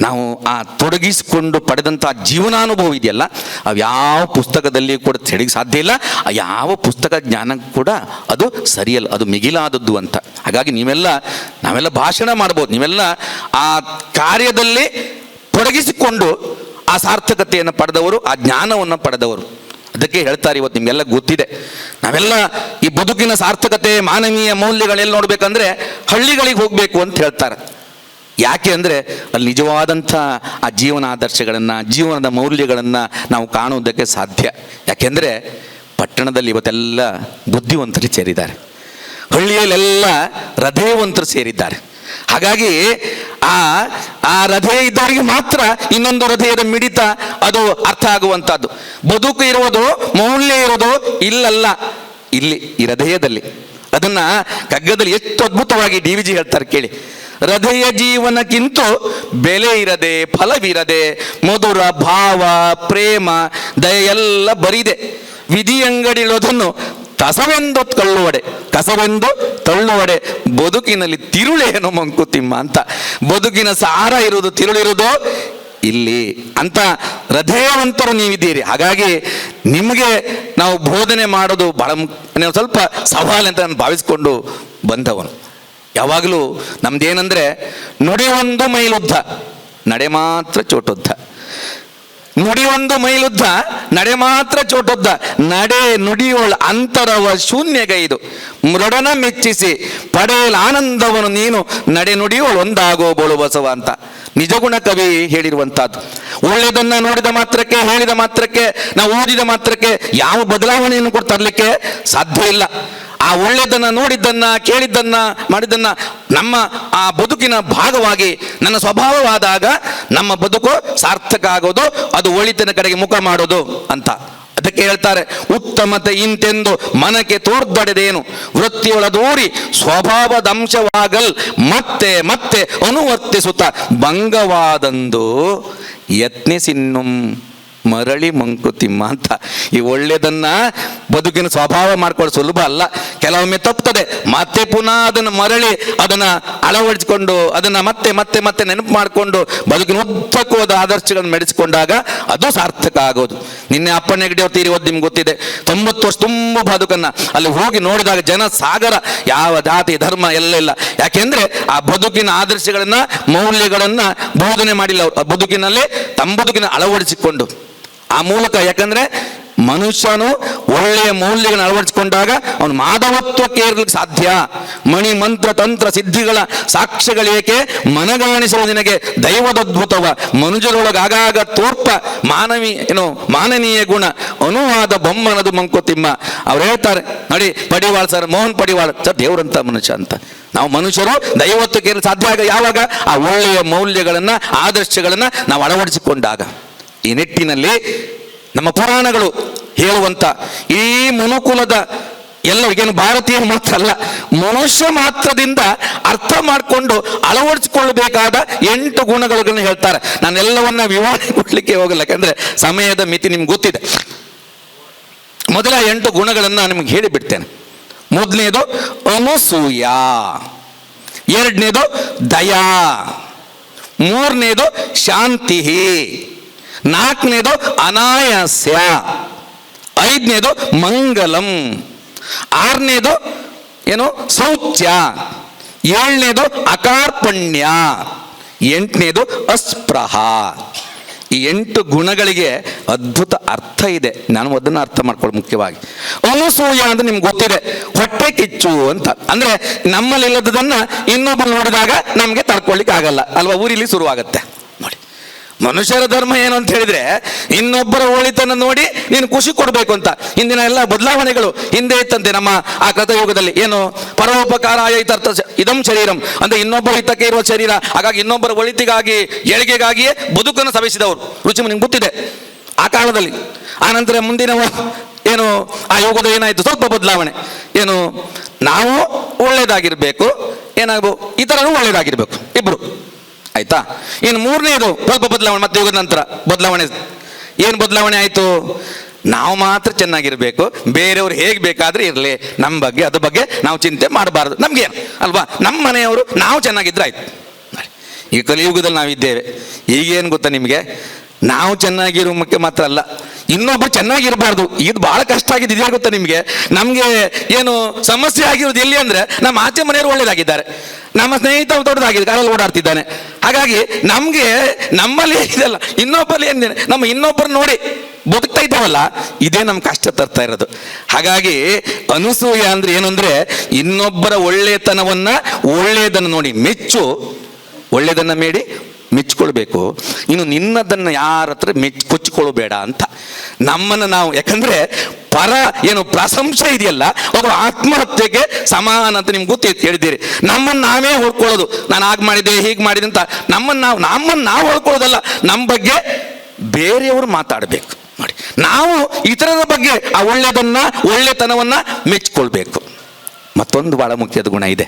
ನಾವು ಆ ತೊಡಗಿಸಿಕೊಂಡು ಪಡೆದಂಥ ಜೀವನಾನುಭವ ಇದೆಯಲ್ಲ, ಅವು ಯಾವ ಪುಸ್ತಕದಲ್ಲಿ ಕೂಡ ತಿಳಿಗೆ ಸಾಧ್ಯ ಇಲ್ಲ. ಯಾವ ಪುಸ್ತಕ ಜ್ಞಾನ ಕೂಡ ಅದು ಸರಿಯಲ್ಲ, ಅದು ಮಿಗಿಲಾದದ್ದು ಅಂತ. ಹಾಗಾಗಿ ನಾವೆಲ್ಲ ಭಾಷಣ ಮಾಡ್ಬೋದು, ನೀವೆಲ್ಲ ಆ ಕಾರ್ಯದಲ್ಲಿ ತೊಡಗಿಸಿಕೊಂಡು ಆ ಸಾರ್ಥಕತೆಯನ್ನು ಪಡೆದವರು, ಆ ಜ್ಞಾನವನ್ನು ಪಡೆದವರು. ಅದಕ್ಕೆ ಹೇಳ್ತಾರೆ, ಇವತ್ತು ನಿಮಗೆಲ್ಲ ಗೊತ್ತಿದೆ, ನಾವೆಲ್ಲ ಈ ಬದುಕಿನ ಸಾರ್ಥಕತೆ, ಮಾನವೀಯ ಮೌಲ್ಯಗಳೆಲ್ಲ ನೋಡ್ಬೇಕಂದ್ರೆ ಹಳ್ಳಿಗಳಿಗೆ ಹೋಗಬೇಕು ಅಂತ ಹೇಳ್ತಾರೆ. ಯಾಕೆ ಅಂದರೆ ಅಲ್ಲಿ ನಿಜವಾದಂಥ ಆ ಜೀವನ ಆದರ್ಶಗಳನ್ನು, ಜೀವನದ ಮೌಲ್ಯಗಳನ್ನು ನಾವು ಕಾಣುವುದಕ್ಕೆ ಸಾಧ್ಯ. ಯಾಕೆಂದರೆ ಪಟ್ಟಣದಲ್ಲಿ ಇವತ್ತೆಲ್ಲ ಬುದ್ಧಿವಂತರು ಸೇರಿದ್ದಾರೆ, ಹಳ್ಳಿಯಲ್ಲೆಲ್ಲ ಹೃದಯವಂತರು ಸೇರಿದ್ದಾರೆ. ಹಾಗಾಗಿ ಆ ಹೃದಯ ಇದ್ದವರಿಗೆ ಮಾತ್ರ ಇನ್ನೊಂದು ಹೃದಯದ ಮಿಡಿತ ಅದು ಅರ್ಥ ಆಗುವಂಥದ್ದು. ಬದುಕು ಇರುವುದು, ಮೌಲ್ಯ ಇರೋದು ಇಲ್ಲಲ್ಲ, ಇಲ್ಲಿ ಈ ಹೃದಯದಲ್ಲಿ. ಅದನ್ನ ಕಗ್ಗದಲ್ಲಿ ಎಷ್ಟು ಅದ್ಭುತವಾಗಿ DVG ಹೇಳ್ತಾರೆ ಕೇಳಿ. ಹೃದಯ ಜೀವನಕ್ಕಿಂತ ಬೆಲೆ ಇರದೆ, ಫಲವಿರದೆ, ಮಧುರ ಭಾವ, ಪ್ರೇಮ, ದಯೆ ಎಲ್ಲ ಬರಿದೆ. ವಿಧಿಯಂಗಡಿಳೋದನ್ನು ಕಸವೆಂದು ತಳ್ಳುವಡೆ ಬದುಕಿನಲ್ಲಿ ತಿರುಳೇನು ಮಂಕುತಿಮ್ಮ ಅಂತ. ಬದುಕಿನ ಸಾರ ಇರುವುದು, ತಿರುಳಿರುವುದು ಇಲ್ಲಿ ಅಂತ ಹೃದಯವಂತರು ನೀವಿದ್ದೀರಿ. ಹಾಗಾಗಿ ನಿಮಗೆ ನಾವು ಬೋಧನೆ ಮಾಡೋದು ಬಹಳ ಸ್ವಲ್ಪ ಸವಾಲು ಅಂತ ನಾನು ಭಾವಿಸ್ಕೊಂಡು ಬಂದವನು. ಯಾವಾಗಲೂ ನಮ್ದೇನೆಂದರೆ ನುಡಿ ಒಂದು ಮೈಲುದ್ದ, ನಡೆ ಮಾತ್ರ ಚೋಟುದ್ದ. ನುಡಿ ಒಂದು ಮೈಲುದ್ದ, ನಡೆ ಮಾತ್ರ ಚೋಟುದ್ದ. ನಡೆ ನುಡಿಯೋಳ ಅಂತರವ ಶೂನ್ಯಗೈದು ಮೃಡನ ಮೆಚ್ಚಿಸಿ ಪಡೆಯಲ ಆನಂದವನು ನೀನು ನಡೆ ನುಡಿಯೋಳು ಒಂದಾಗೋ ಬೋಳು ಬಸವ ಅಂತ ನಿಜಗುಣ ಕವಿ ಹೇಳಿರುವಂತಹದ್ದು. ಒಳ್ಳೆಯದನ್ನ ನೋಡಿದ ಮಾತ್ರಕ್ಕೆ, ಹೇಳಿದ ಮಾತ್ರಕ್ಕೆ, ನಾವು ಓದಿದ ಮಾತ್ರಕ್ಕೆ ಯಾವ ಬದಲಾವಣೆಯನ್ನು ಕೂಡ ತರಲಿಕ್ಕೆ ಸಾಧ್ಯ ಇಲ್ಲ. ಆ ಒಳ್ಳೆಯದನ್ನ, ನೋಡಿದ್ದನ್ನ, ಕೇಳಿದ್ದನ್ನ, ಮಾಡಿದ್ದನ್ನ ನಮ್ಮ ಆ ಬದುಕಿನ ಭಾಗವಾಗಿ ನನ್ನ ಸ್ವಭಾವವಾದಾಗ ನಮ್ಮ ಬದುಕು ಸಾರ್ಥಕ ಆಗೋದು, ಅದು ಒಳಿತಿನ ಕಡೆಗೆ ಮುಖ ಮಾಡೋದು ಅಂತ. ಅದಕ್ಕೆ ಹೇಳ್ತಾರೆ, ಉತ್ತಮತೆ ಇಂತೆಂದು ಮನಕ್ಕೆ ತೋರ್ದೊಡೆದೇನು ವೃತ್ತಿಯೊಳದೂರಿ ಸ್ವಭಾವದಂಶವಾಗಲ್ ಮತ್ತೆ ಮತ್ತೆ ಅನುವರ್ತಿಸುತ್ತ ಭಂಗವಾದಂದು ಯತ್ನಿಸಿನ್ನುಂ ಮರಳಿ ಮಂಕುತಿಮ್ಮ ಅಂತ. ಈ ಒಳ್ಳೆಯದನ್ನ ಬದುಕಿನ ಸ್ವಭಾವ ಮಾಡ್ಕೊಳ್ಳೋ ಸುಲಭ ಅಲ್ಲ, ಕೆಲವೊಮ್ಮೆ ತಪ್ಪುತ್ತದೆ. ಮತ್ತೆ ಪುನಃ ಅದನ್ನು ಮರಳಿ ಅದನ್ನ ಅಳವಡಿಸಿಕೊಂಡು ಅದನ್ನ ಮತ್ತೆ ಮತ್ತೆ ಮತ್ತೆ ನೆನಪು ಮಾಡಿಕೊಂಡು ಬದುಕಿನ ಉದ್ದಕ್ಕೂ ಆದರ್ಶಗಳನ್ನು ಮೆಡಿಸಿಕೊಂಡಾಗ ಅದು ಸಾರ್ಥಕ ಆಗೋದು. ನಿನ್ನೆ ಅಪ್ಪನ ಹೆಗಡೆ ಅವ್ರು ತೀರಿ ಹೋದ್ ನಿಮ್ಗೆ ಗೊತ್ತಿದೆ. 90 ವರ್ಷ ತುಂಬ ಬದುಕನ್ನ ಅಲ್ಲಿ ಹೋಗಿ ನೋಡಿದಾಗ ಜನ ಸಾಗರ, ಯಾವ ಜಾತಿ ಧರ್ಮ ಎಲ್ಲ. ಯಾಕೆಂದ್ರೆ ಆ ಬದುಕಿನ ಆದರ್ಶಗಳನ್ನ, ಮೌಲ್ಯಗಳನ್ನ ಬೋಧನೆ ಮಾಡಿಲ್ಲ ಅವರು. ಬದುಕಿನಲ್ಲಿ ತಮ್ಮ ಬದುಕಿನ ಅಳವಡಿಸಿಕೊಂಡು ಆ ಮೂಲಕ, ಯಾಕಂದ್ರೆ ಮನುಷ್ಯನು ಒಳ್ಳೆಯ ಮೌಲ್ಯಗಳನ್ನು ಅಳವಡಿಸಿಕೊಂಡಾಗ ಅವನು ಮಾಧವತ್ವಕ್ಕೆ ಏರ್ಲಿಕ್ಕೆ ಸಾಧ್ಯ. ಮಣಿ ಮಂತ್ರ ತಂತ್ರ ಸಿದ್ಧಿಗಳ ಸಾಕ್ಷ್ಯಗಳೇಕೆ ಮನಗಾಣಿಸುವ ನಿನಗೆ ದೈವದದ್ಭುತವ ಮನುಜರೊಳಗೆ ಆಗಾಗ ತೋರ್ಪ ಮಾನನೀಯ ಗುಣ ಅನುವಾದ ಬೊಮ್ಮನದು ಮಂಕುತಿಮ್ಮ. ಅವ್ರು ಹೇಳ್ತಾರೆ ನೋಡಿ, ಪಡಿವಾಳ್ ಸರ್, ಮೋಹನ್ ಪಡಿವಾಳ್ ಸರ್ ದೇವರಂತ ಮನುಷ್ಯ ಅಂತ. ನಾವು ಮನುಷ್ಯರು ದೈವತ್ವಕ್ಕೆ ಸಾಧ್ಯ ಆಗ ಯಾವಾಗ ಆ ಒಳ್ಳೆಯ ಮೌಲ್ಯಗಳನ್ನ, ಆದರ್ಶಗಳನ್ನ ನಾವು ಅಳವಡಿಸಿಕೊಂಡಾಗ. ಈ ನಿಟ್ಟಿನಲ್ಲಿ ನಮ್ಮ ಪುರಾಣಗಳು ಹೇಳುವಂತ ಈ ಮನುಕುಲದ ಎಲ್ಲರಿಗೇನು ಭಾರತೀಯರು ಮಾತ್ರ ಅಲ್ಲ, ಮನುಷ್ಯ ಮಾತ್ರದಿಂದ ಅರ್ಥ ಮಾಡಿಕೊಂಡು ಅಳವಡಿಸಿಕೊಳ್ಳಬೇಕಾದ 8 ಗುಣಗಳನ್ನು ಹೇಳ್ತಾರೆ. ನಾನೆಲ್ಲವನ್ನ ವಿವರಣೆ ಕೊಡ್ಲಿಕ್ಕೆ ಹೋಗಲ್ಲ, ಯಾಕಂದ್ರೆ ಸಮಯದ ಮಿತಿ ನಿಮ್ಗೆ ಗೊತ್ತಿದೆ. ಮೊದಲ 8 ಗುಣಗಳನ್ನ ನಿಮ್ಗೆ ಹೇಳಿಬಿಡ್ತೇನೆ. ಮೊದಲನೇದು ಅನಸೂಯ, ಎರಡನೇದು ದಯಾ, ಮೂರನೇದು ಶಾಂತಿ, ನಾಲ್ಕನೇದು ಅನಾಯಾಸ್ಯ, ಐದನೇದು ಮಂಗಲಂ, ಆರನೇದು ಏನು ಶೌಚ್ಯ, ಏಳನೇದು ಅಕಾರ್ಪಣ್ಯ, ಎಂಟನೇದು ಅಸ್ಪೃಹ. ಈ 8 ಗುಣಗಳಿಗೆ ಅದ್ಭುತ ಅರ್ಥ ಇದೆ. ನಾನು ಅದನ್ನು ಅರ್ಥ ಮಾಡ್ಕೊಳ್ಳಿ. ಮುಖ್ಯವಾಗಿ ಅನಸೂಯ ಅಂದ್ರೆ ನಿಮ್ಗೆ ಗೊತ್ತಿದೆ, ಹೊಟ್ಟೆ ಕಿಚ್ಚು ಅಂತ. ಅಂದ್ರೆ ನಮ್ಮಲ್ಲಿಲ್ಲದನ್ನ ಇನ್ನೊಬ್ಬರು ನೋಡಿದಾಗ ನಮ್ಗೆ ತಡ್ಕೊಳ್ಳಿಕ್ಕೆ ಆಗಲ್ಲ ಅಲ್ವಾ, ಊರಿಲಿ ಶುರುವಾಗತ್ತೆ ನೋಡಿ. ಮನುಷ್ಯರ ಧರ್ಮ ಏನು ಅಂತ ಹೇಳಿದ್ರೆ ಇನ್ನೊಬ್ಬರ ಒಳಿತನ್ನು ನೋಡಿ ನೀನು ಖುಷಿ ಕೊಡಬೇಕು ಅಂತ. ಇಂದಿನ ಎಲ್ಲ ಬದಲಾವಣೆಗಳು ಹಿಂದೆ ಇತ್ತಂತೆ ನಮ್ಮ ಆ ಕೃತಯುಗದಲ್ಲಿ. ಏನು ಪರೋಪಕಾರಾಯ ಇತರ್ಥ ಇದಂ ಶರೀರಂ ಅಂದ್ರೆ ಇನ್ನೊಬ್ಬರ ಹಿತಕ್ಕೆ ಇರುವ ಶರೀರ. ಹಾಗಾಗಿ ಇನ್ನೊಬ್ಬರ ಒಳಿತಿಗಾಗಿ, ಏಳಿಗೆಗಾಗಿಯೇ ಬದುಕನ್ನು ಸವಿಸಿದವರು. ರುಚಿ ನಿಮ್ಗೆ ಗೊತ್ತಿದೆ ಆ ಕಾಲದಲ್ಲಿ. ಆನಂತರ ಮುಂದಿನ ಏನು ಆ ಯೋಗದ ಏನಾಯ್ತು, ಸ್ವಲ್ಪ ಬದಲಾವಣೆ. ಏನು ನಾವು ಒಳ್ಳೇದಾಗಿರ್ಬೇಕು, ಏನಾಗಬೇಕು ಇತರರು ಒಳ್ಳೇದಾಗಿರ್ಬೇಕು, ಇಬ್ರು ಆಯ್ತಾ. ಇನ್ನು ಮೂರನೇದು ಸ್ವಲ್ಪ ಬದಲಾವಣೆ, ಮತ್ತೆ ಯುಗದ ನಂತರ ಬದಲಾವಣೆ. ಏನು ಬದಲಾವಣೆ ಆಯಿತು, ನಾವು ಮಾತ್ರ ಚೆನ್ನಾಗಿರ್ಬೇಕು, ಬೇರೆಯವರು ಹೇಗೆ ಬೇಕಾದ್ರೆ ಇರಲಿ, ನಮ್ಮ ಬಗ್ಗೆ ಅದ್ರ ಬಗ್ಗೆ ನಾವು ಚಿಂತೆ ಮಾಡಬಾರ್ದು. ನಮ್ಗೇನು ಅಲ್ವಾ, ನಮ್ಮ ಮನೆಯವರು ನಾವು ಚೆನ್ನಾಗಿದ್ರೆ ಆಯ್ತು. ಈ ಕಲಿಯುಗದಲ್ಲಿ ನಾವಿದ್ದೇವೆ. ಈಗೇನು ಗೊತ್ತಾ ನಿಮಗೆ, ನಾವು ಚೆನ್ನಾಗಿರೋ ಮುಖ್ಯ ಮಾತ್ರ ಅಲ್ಲ, ಇನ್ನೊಬ್ರು ಚೆನ್ನಾಗಿರಬಾರ್ದು. ಇದು ಬಹಳ ಕಷ್ಟ ಆಗಿದೆ. ಇದೇ ಗೊತ್ತಾ ನಿಮಗೆ, ನಮಗೆ ಏನು ಸಮಸ್ಯೆ ಆಗಿರೋದು ಎಲ್ಲಿ ಅಂದರೆ, ನಮ್ಮ ಆಚೆ ಮನೆಯವರು ಒಳ್ಳೇದಾಗಿದ್ದಾರೆ, ನಮ್ಮ ಸ್ನೇಹಿತ ದೊಡ್ಡದಾಗಿದೆ, ಕಾರಲ್ಲಿ ಓಡಾಡ್ತಿದ್ದಾನೆ. ಹಾಗಾಗಿ ನಮಗೆ ನಮ್ಮಲ್ಲಿ ಇದೆಲ್ಲ, ಇನ್ನೊಬ್ಬರಲ್ಲಿ ಏನಿದೆ, ನಮ್ಮ ಇನ್ನೊಬ್ಬರು ನೋಡಿ ಬದುಕ್ತಾ ಇದ್ದಾವಲ್ಲ, ಇದೇ ನಮ್ಮ ಕಷ್ಟ ತರ್ತಾ ಇರೋದು. ಹಾಗಾಗಿ ಅನಸೂಯ ಅಂದ್ರೆ ಏನು ಅಂದರೆ, ಇನ್ನೊಬ್ಬರ ಒಳ್ಳೆತನವನ್ನ ಒಳ್ಳೆಯದನ್ನು ನೋಡಿ ಮೆಚ್ಚು, ಒಳ್ಳೆಯದನ್ನು ಮೇಡಿ ಮೆಚ್ಕೊಳ್ಬೇಕು. ಇನ್ನು ನಿನ್ನದನ್ನು ಯಾರ ಹತ್ರ ಕೊಚ್ಚಿಕೊಳ್ಳಬೇಡ ಅಂತ ನಮ್ಮನ್ನು ನಾವು, ಯಾಕಂದ್ರೆ ಪರ ಏನು ಪ್ರಶಂಸೆ ಇದೆಯಲ್ಲ, ಒಬ್ಬರು ಆತ್ಮಹತ್ಯೆಗೆ ಸಮಾನ ಅಂತ ನಿಮ್ಗೆ ಗೊತ್ತಿತ್ತು, ಹೇಳಿದ್ದೀರಿ. ನಮ್ಮನ್ನು ನಾವೇ ಹೊಳ್ಕೊಳ್ಳೋದು, ನಾನು ಹಾಗೆ ಮಾಡಿದೆ ಹೀಗೆ ಮಾಡಿದೆ ಅಂತ ನಮ್ಮನ್ನು ನಾವು ಹೊಳ್ಕೊಳ್ಳೋದಲ್ಲ, ನಮ್ಮ ಬಗ್ಗೆ ಬೇರೆಯವರು ಮಾತಾಡಬೇಕು ನೋಡಿ. ನಾವು ಇತರರ ಬಗ್ಗೆ ಆ ಒಳ್ಳೆತನವನ್ನ ಮೆಚ್ಕೊಳ್ಬೇಕು. ಮತ್ತೊಂದು ಬಹಳ ಮುಖ್ಯದ ಗುಣ ಇದೆ,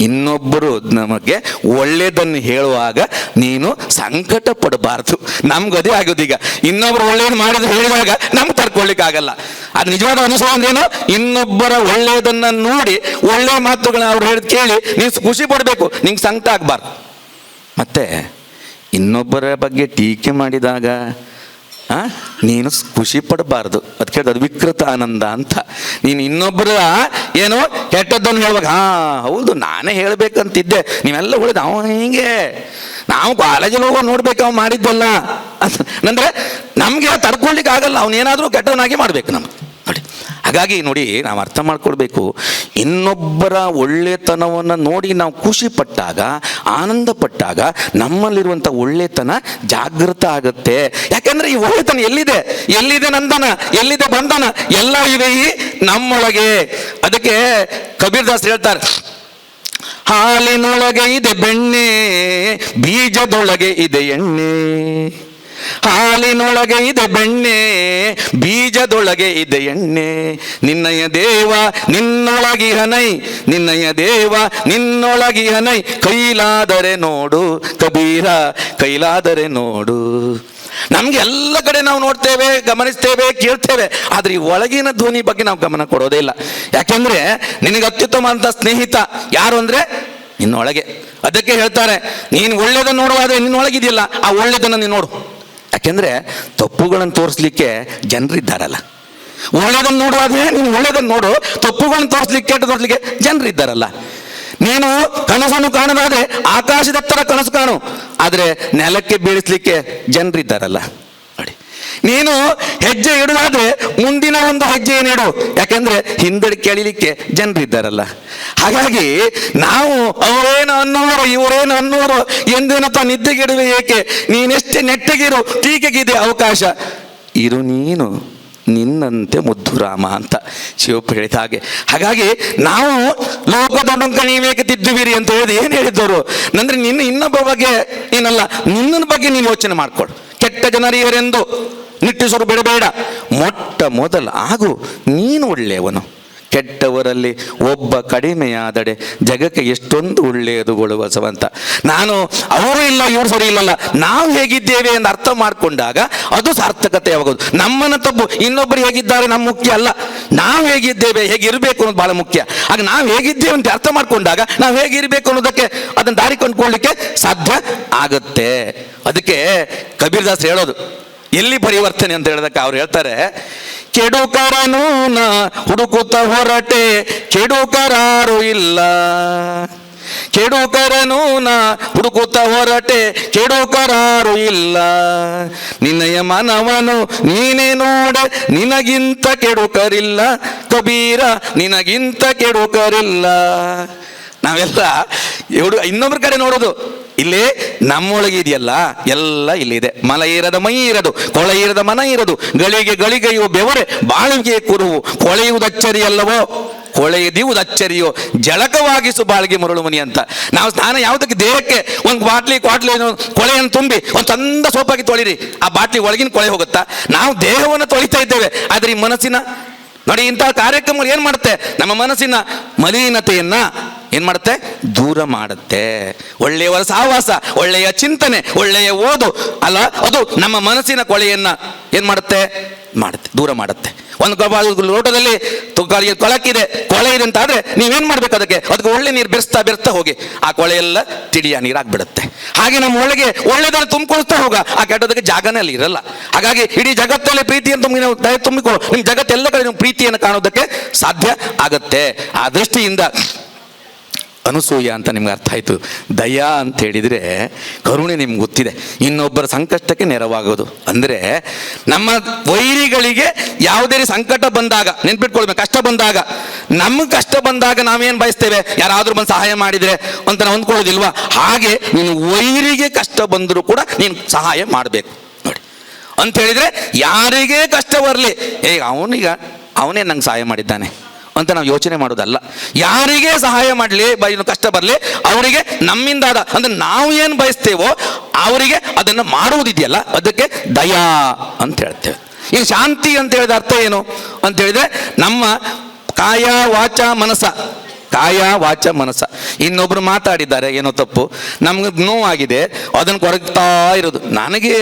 ಇನ್ನೊಬ್ಬರು ನಮಗೆ ಒಳ್ಳೆಯದನ್ನು ಹೇಳುವಾಗ ನೀನು ಸಂಕಟ ಪಡಬಾರ್ದು. ನಮ್ಗದೇ ಆಗೋದು. ಈಗ ಇನ್ನೊಬ್ಬರು ಒಳ್ಳೆಯದು ಮಾಡಿದ್ರೆ ಹೇಳಿದಾಗ ನಮ್ಗೆ ತಡ್ಕೊಳ್ಲಿಕ್ಕೆ ಆಗಲ್ಲ. ಅದು ನಿಜವಾದ ಅನುಭವ ಅಂದ್ರೇನು, ಇನ್ನೊಬ್ಬರ ಒಳ್ಳೆಯದನ್ನು ನೋಡಿ ಒಳ್ಳೆಯ ಮಾತುಗಳನ್ನ ಅವ್ರು ಹೇಳಿದ್ ಕೇಳಿ ನೀವು ಖುಷಿ ಪಡಬೇಕು, ನಿಂಗೆ ಸಂಕಟ ಆಗಬಾರ್ದು. ಮತ್ತೆ ಇನ್ನೊಬ್ಬರ ಬಗ್ಗೆ ಟೀಕೆ ಮಾಡಿದಾಗ ನೀನು ಖುಷಿ ಪಡಬಾರ್ದು. ಅದಕ್ಕೆ ಅದು ವಿಕೃತ ಆನಂದ ಅಂತ. ನೀನು ಇನ್ನೊಬ್ಬರ ಏನು ಕೆಟ್ಟದ್ದನ್ನು ಹೇಳುವಾಗ, ಹೌದು ನಾನೇ ಹೇಳ್ಬೇಕಂತಿದ್ದೆ, ನೀವೆಲ್ಲ ಹೇಳಿದ ಅವ ಹಿಂಗೆ, ನಾವು ಕಾಲೇಜಲ್ಲಿ ಹೋಗೋ ನೋಡ್ಬೇಕು ಅವ ಮಾಡಿದ್ದಲ್ಲ ಅಂದ್ರೆ ನಮ್ಗೆ ತಡ್ಕೊಳ್ಲಿಕ್ಕೆ ಆಗಲ್ಲ. ಅವನೇನಾದ್ರೂ ಕೆಟ್ಟವನಾಗಿ ಮಾಡ್ಬೇಕು ನಮ್ಗೆ ನೋಡಿ. ಹಾಗಾಗಿ ನೋಡಿ, ನಾವು ಅರ್ಥ ಮಾಡ್ಕೊಳ್ಬೇಕು, ಇನ್ನೊಬ್ಬರ ಒಳ್ಳೆತನವನ್ನು ನೋಡಿ ನಾವು ಖುಷಿ ಪಟ್ಟಾಗ, ಆನಂದ ಪಟ್ಟಾಗ ನಮ್ಮಲ್ಲಿರುವಂಥ ಒಳ್ಳೆತನ ಜಾಗೃತ ಆಗುತ್ತೆ. ಯಾಕಂದ್ರೆ ಈ ಒಳ್ಳೆತನ ಎಲ್ಲಿದೆ ನಂದನ, ಎಲ್ಲಿದೆ ಬಂಧನ, ಎಲ್ಲ ಇವೆ ಈ ನಮ್ಮೊಳಗೆ. ಅದಕ್ಕೆ ಕಬೀರ್ ದಾಸ್ ಹೇಳ್ತಾರೆ, ಹಾಲಿನೊಳಗೆ ಇದೆ ಬೆಣ್ಣೆ, ಬೀಜದೊಳಗೆ ಇದೆ ಎಣ್ಣೆ. ಹಾಲಿನೊಳಗೆ ಇದೆ ಬೆಣ್ಣೆ, ಬೀಜದೊಳಗೆ ಇದೆ ಎಣ್ಣೆ. ನಿನ್ನಯ ದೇವ ನಿನ್ನೊಳಗಿಹನೈ, ನಿನ್ನಯ ದೇವ ನಿನ್ನೊಳಗಿಹನೈ, ಕೈಲಾದರೆ ನೋಡು ಕಬೀರ, ಕೈಲಾದರೆ ನೋಡು. ನಮ್ಗೆ ಎಲ್ಲ ಕಡೆ ನಾವು ನೋಡ್ತೇವೆ, ಗಮನಿಸ್ತೇವೆ, ಕೇಳ್ತೇವೆ, ಆದ್ರೆ ಈ ಒಳಗಿನ ಧ್ವನಿ ಬಗ್ಗೆ ನಾವು ಗಮನ ಕೊಡೋದೇ ಇಲ್ಲ. ಯಾಕೆಂದ್ರೆ ನಿನಗೆ ಅತ್ಯುತ್ತಮ ಅಂತ ಸ್ನೇಹಿತ ಯಾರು ಅಂದ್ರೆ ನಿನ್ನೊಳಗೆ. ಅದಕ್ಕೆ ಹೇಳ್ತಾರೆ, ನೀನು ಒಳ್ಳೇದನ್ನು ನೋಡುವಾದ್ರೆ ನಿನ್ನೊಳಗಿದೆಯಲ್ಲ, ಆ ಒಳ್ಳೇದನ್ನು ನೀನು ನೋಡು. ಯಾಕೆಂದ್ರೆ ತಪ್ಪುಗಳನ್ನು ತೋರಿಸ್ಲಿಕ್ಕೆ ಜನರಿದ್ದಾರಲ್ಲ. ಒಳ್ಳೇದನ್ನು ನೋಡುವಾದ್ರೆ ನೀನು ಒಳ್ಳೇದನ್ನು ನೋಡು, ತಪ್ಪುಗಳನ್ನು ತೋರಿಸ್ಲಿಕ್ಕೆ ಕೆಟ್ಟ ತೋರಿಸ್ಲಿಕ್ಕೆ ಜನರಿದ್ದಾರಲ್ಲ. ನೀನು ಕನಸನ್ನು ಕಾಣೋದಾದ್ರೆ ಆಕಾಶದೆತ್ತರ ಕನಸು ಕಾಣು, ಆದ್ರೆ ನೆಲಕ್ಕೆ ಬೀಳಿಸ್ಲಿಕ್ಕೆ ಜನರಿದ್ದಾರಲ್ಲ ನೋಡಿ. ನೀನು ಹೆಜ್ಜೆ ಇಡೋದಾದ್ರೆ ಮುಂದಿನ ಒಂದು ಹೆಜ್ಜೆಯನ್ನು ಇಡು, ಯಾಕೆಂದ್ರೆ ಹಿಂದಡಿ ಕೆಳಿಲಿಕ್ಕೆ ಜನರಿದ್ದಾರಲ್ಲ. ಹಾಗಾಗಿ ನಾವು ಅವರೇನು ಅನ್ನೋರು ಇವರೇನು ಅನ್ನೋರು ಎಂದೇನಪ್ಪ ನಿದ್ದೆಗಿಡುವೆ ಏಕೆ, ನೀನೆಷ್ಟೇ ನೆಟ್ಟಗಿರು, ಟೀಕೆಗಿದೆ ಅವಕಾಶ ಇರು ನೀನು ನಿನ್ನಂತೆ ಮುದ್ದು ರಾಮ ಅಂತ ಶಿವಪ್ಪ ಹೇಳಿದ ಹಾಗೆ. ಹಾಗಾಗಿ ನಾವು ಲೋಕದ ಡೊಂಕ ನೀವೇಕೆ ತಿದ್ದುವಿರಿ ಅಂತ ಹೇಳಿದ ಏನು ಹೇಳಿದ್ದವರು ಅಂದ್ರೆ, ಇನ್ನೊಬ್ಬ ಬಗ್ಗೆ ಏನಲ್ಲ, ನಿನ್ನ ಬಗ್ಗೆ ನೀನು ಯೋಚನೆ ಮಾಡ್ಕೊಡು. ಕೆಟ್ಟ ಜನರಿಯರೆಂದು ನಿಟ್ಟಿಸರು ಬಿಡಬೇಡ, ಮೊಟ್ಟ ಮೊದಲ ಹಾಗೂ ನೀನು ಒಳ್ಳೆಯವನು. ಕೆಟ್ಟವರಲ್ಲಿ ಒಬ್ಬ ಕಡಿಮೆಯಾದಡೆ ಜಗಕ್ಕೆ ಎಷ್ಟೊಂದು ಒಳ್ಳೆಯದುಗಳು ಬಸವಂತ. ನಾನು ಅವರು ಇಲ್ಲ ಇವರು ಸರಿ ಇಲ್ಲಲ್ಲ, ನಾವು ಹೇಗಿದ್ದೇವೆ ಎಂದು ಅರ್ಥ ಮಾಡಿಕೊಂಡಾಗ ಅದು ಸಾರ್ಥಕತೆ ಆಗೋದು. ನಮ್ಮನ್ನ ತಪ್ಪು ಇನ್ನೊಬ್ಬರು ಹೇಗಿದ್ದಾರೆ ನಮ್ಮ ಮುಖ್ಯ ಅಲ್ಲ, ನಾವು ಹೇಗಿದ್ದೇವೆ ಹೇಗಿರಬೇಕು ಅನ್ನೋದು ಬಹಳ ಮುಖ್ಯ. ಆಗ ನಾವು ಹೇಗಿದ್ದೇವೆ ಅಂತ ಅರ್ಥ ಮಾಡ್ಕೊಂಡಾಗ ನಾವು ಹೇಗಿರಬೇಕು ಅನ್ನೋದಕ್ಕೆ ಅದನ್ನು ದಾರಿ ಕಂಡುಕೊಳ್ಳಲಿಕ್ಕೆ ಸಾಧ್ಯ ಆಗುತ್ತೆ. ಅದಕ್ಕೆ ಕಬೀರ್ ದಾಸ್ ಹೇಳೋದು, ಎಲ್ಲಿ ಪರಿವರ್ತನೆ ಅಂತ ಹೇಳಿದಕ್ಕೆ ಅವ್ರು ಹೇಳ್ತಾರೆ, ಕೆಡುಕರನು ನಾ ಹುಡುಕುತ್ತ ಹೊರಟೆ, ಕೆಡುಕರಾರು ಇಲ್ಲ. ಕೆಡುಕರನು ನಾ ಹುಡುಕುತ್ತ ಹೊರಟೆ, ಕೆಡುಕರಾರು ಇಲ್ಲ. ನಿನ್ನಯ ಮನವನು ನೀನೇ ನೋಡ, ನಿನಗಿಂತ ಕೆಡುಕರಿಲ್ಲ ಕಬೀರ, ನಿನಗಿಂತ ಕೆಡುಕರಿಲ್ಲ. ನಾವೆಲ್ಲ ಇನ್ನೊಬ್ಬರ ಕಡೆ ನೋಡೋದು, ಇಲ್ಲಿ ನಮ್ಮೊಳಗೆ ಇದೆಯಲ್ಲ ಎಲ್ಲ ಇಲ್ಲಿದೆ. ಮಲ ಇರದ ಮೈ ಇರದು, ಕೊಳ ಇರದ ಮನ ಇರದು, ಗಳಿಗೆ ಗಳಿಗೆಯೋ ಬೆವರೆ ಬಾಳಿಗೆ ಕುರುವು, ಕೊಳೆಯುವುದಚ್ಚರಿಯಲ್ಲವೋ ಕೊಳೆಯುವುದಚ್ಚರಿಯೋ ಜಳಕವಾಗಿಸು ಬಾಳಿಗೆ ಮರಳು ಮನಿ ಅಂತ. ನಾವು ಸ್ನಾನ ಯಾವುದಕ್ಕೆ, ದೇಹಕ್ಕೆ ಒಂದು ಕ್ವಾಟ್ಲಿ ಕೊಳೆಯನ್ನು ತುಂಬಿ ಒಂದು ಚಂದ ಸೋಪಾಗಿ ತೊಳಿರಿ, ಆ ಬಾಟ್ಲಿ ಒಳಗಿನ ಕೊಳೆ ಹೋಗುತ್ತಾ? ನಾವು ದೇಹವನ್ನು ತೊಳಿತಾ ಇದ್ದೇವೆ, ಆದರೆ ಈ ಮನಸ್ಸಿನ ನೋಡಿ ಇಂತಹ ಕಾರ್ಯಕ್ರಮಗಳು ಏನು ಮಾಡುತ್ತೆ, ನಮ್ಮ ಮನಸ್ಸಿನ ಮಲಿನತೆಯನ್ನ ಏನು ಮಾಡುತ್ತೆ? ದೂರ ಮಾಡುತ್ತೆ. ಒಳ್ಳೆಯವರ ಸಹವಾಸ, ಒಳ್ಳೆಯ ಚಿಂತನೆ, ಒಳ್ಳೆಯ ಓದು ಅಲ್ಲ, ಅದು ನಮ್ಮ ಮನಸ್ಸಿನ ಕೊಳೆಯನ್ನು ಏನು ಮಾಡುತ್ತೆ? ದೂರ ಮಾಡುತ್ತೆ. ಒಂದು ಲೋಟದಲ್ಲಿ ಕೊಳಕಿದೆ, ಕೊಳೆ ಇದೆ ಅಂತ ಆದರೆ ನೀವೇನು ಮಾಡ್ಬೇಕು? ಅದಕ್ಕೆ ಒಳ್ಳೆ ನೀರು ಬೆರೆಸ್ತಾ ಹೋಗಿ ಆ ಕೊಳೆ ಎಲ್ಲ ತಿಳಿಯ ನೀರಾಗ್ಬಿಡುತ್ತೆ. ಹಾಗೆ ನಮ್ಮ ಒಳಗೆ ಒಳ್ಳೆದನ್ನು ತುಂಬಿಕೊಳ್ತಾ ಹೋಗ, ಆ ಕೆಟ್ಟದಕ್ಕೆ ಜಾಗನೇ ಅಲ್ಲಿ ಇರಲ್ಲ. ಹಾಗಾಗಿ ಇಡೀ ಜಗತ್ತಲ್ಲಿ ಪ್ರೀತಿಯನ್ನು ತುಂಬಿಕೊಳ್ಳೋ, ನಿಮ್ಮ ಜಗತ್ತೆಲ್ಲ ಕಡೆ ನೀವು ಪ್ರೀತಿಯನ್ನು ಕಾಣೋದಕ್ಕೆ ಸಾಧ್ಯ ಆಗತ್ತೆ. ಆ ದೃಷ್ಟಿಯಿಂದ ಅನಸೂಯ ಅಂತ ನಿಮ್ಗೆ ಅರ್ಥ ಆಯಿತು. ದಯಾ ಅಂತ ಹೇಳಿದರೆ ಕರುಣೆ ನಿಮ್ಗೆ ಗೊತ್ತಿದೆ, ಇನ್ನೊಬ್ಬರ ಸಂಕಷ್ಟಕ್ಕೆ ನೆರವಾಗೋದು. ಅಂದರೆ ನಮ್ಮ ವೈರಿಗಳಿಗೆ ಯಾವುದೇ ಸಂಕಟ ಬಂದಾಗ ನೆನ್ಪಿಟ್ಕೊಳ್ಬೇಕು, ಕಷ್ಟ ಬಂದಾಗ, ನಮಗೆ ಕಷ್ಟ ಬಂದಾಗ ನಾವೇನು ಬಯಸ್ತೇವೆ? ಯಾರಾದರೂ ಬಂದು ಸಹಾಯ ಮಾಡಿದರೆ ಅಂತ ನಾವು ಅಂದ್ಕೊಳ್ಳೋದಿಲ್ವಾ? ಹಾಗೆ ನೀನು ವೈರಿಗೆ ಕಷ್ಟ ಬಂದರೂ ಕೂಡ ನೀನು ಸಹಾಯ ಮಾಡಬೇಕು ನೋಡಿ. ಅಂತ ಹೇಳಿದರೆ ಯಾರಿಗೇ ಕಷ್ಟ ಬರಲಿ, ಅವನೇ ನಂಗೆ ಸಹಾಯ ಮಾಡಿದ್ದಾನೆ ಅಂತ ನಾವು ಯೋಚನೆ ಮಾಡೋದಲ್ಲ. ಯಾರಿಗೆ ಸಹಾಯ ಮಾಡಲಿ, ಕಷ್ಟ ಬರಲಿ, ಅವರಿಗೆ ನಮ್ಮಿಂದಾದ ಅಂದರೆ ನಾವು ಏನು ಬಯಸ್ತೇವೋ ಅವರಿಗೆ ಅದನ್ನು ಮಾಡುವುದಿದೆಯಲ್ಲ, ಅದಕ್ಕೆ ದಯಾ ಅಂತ ಹೇಳ್ತೇವೆ. ಈಗ ಶಾಂತಿ ಅಂತ ಹೇಳಿದ ಅರ್ಥ ಏನು ಅಂತ ಹೇಳಿದ್ರೆ, ನಮ್ಮ ಕಾಯ ವಾಚ ಮನಸ ಇನ್ನೊಬ್ರು ಮಾತಾಡಿದ್ದಾರೆ, ಏನೋ ತಪ್ಪು, ನಮ್ಗೆ ನೋವಾಗಿದೆ, ಅದನ್ನು ಕೊರಗ್ತಾ ಇರೋದು. ನನಗೆ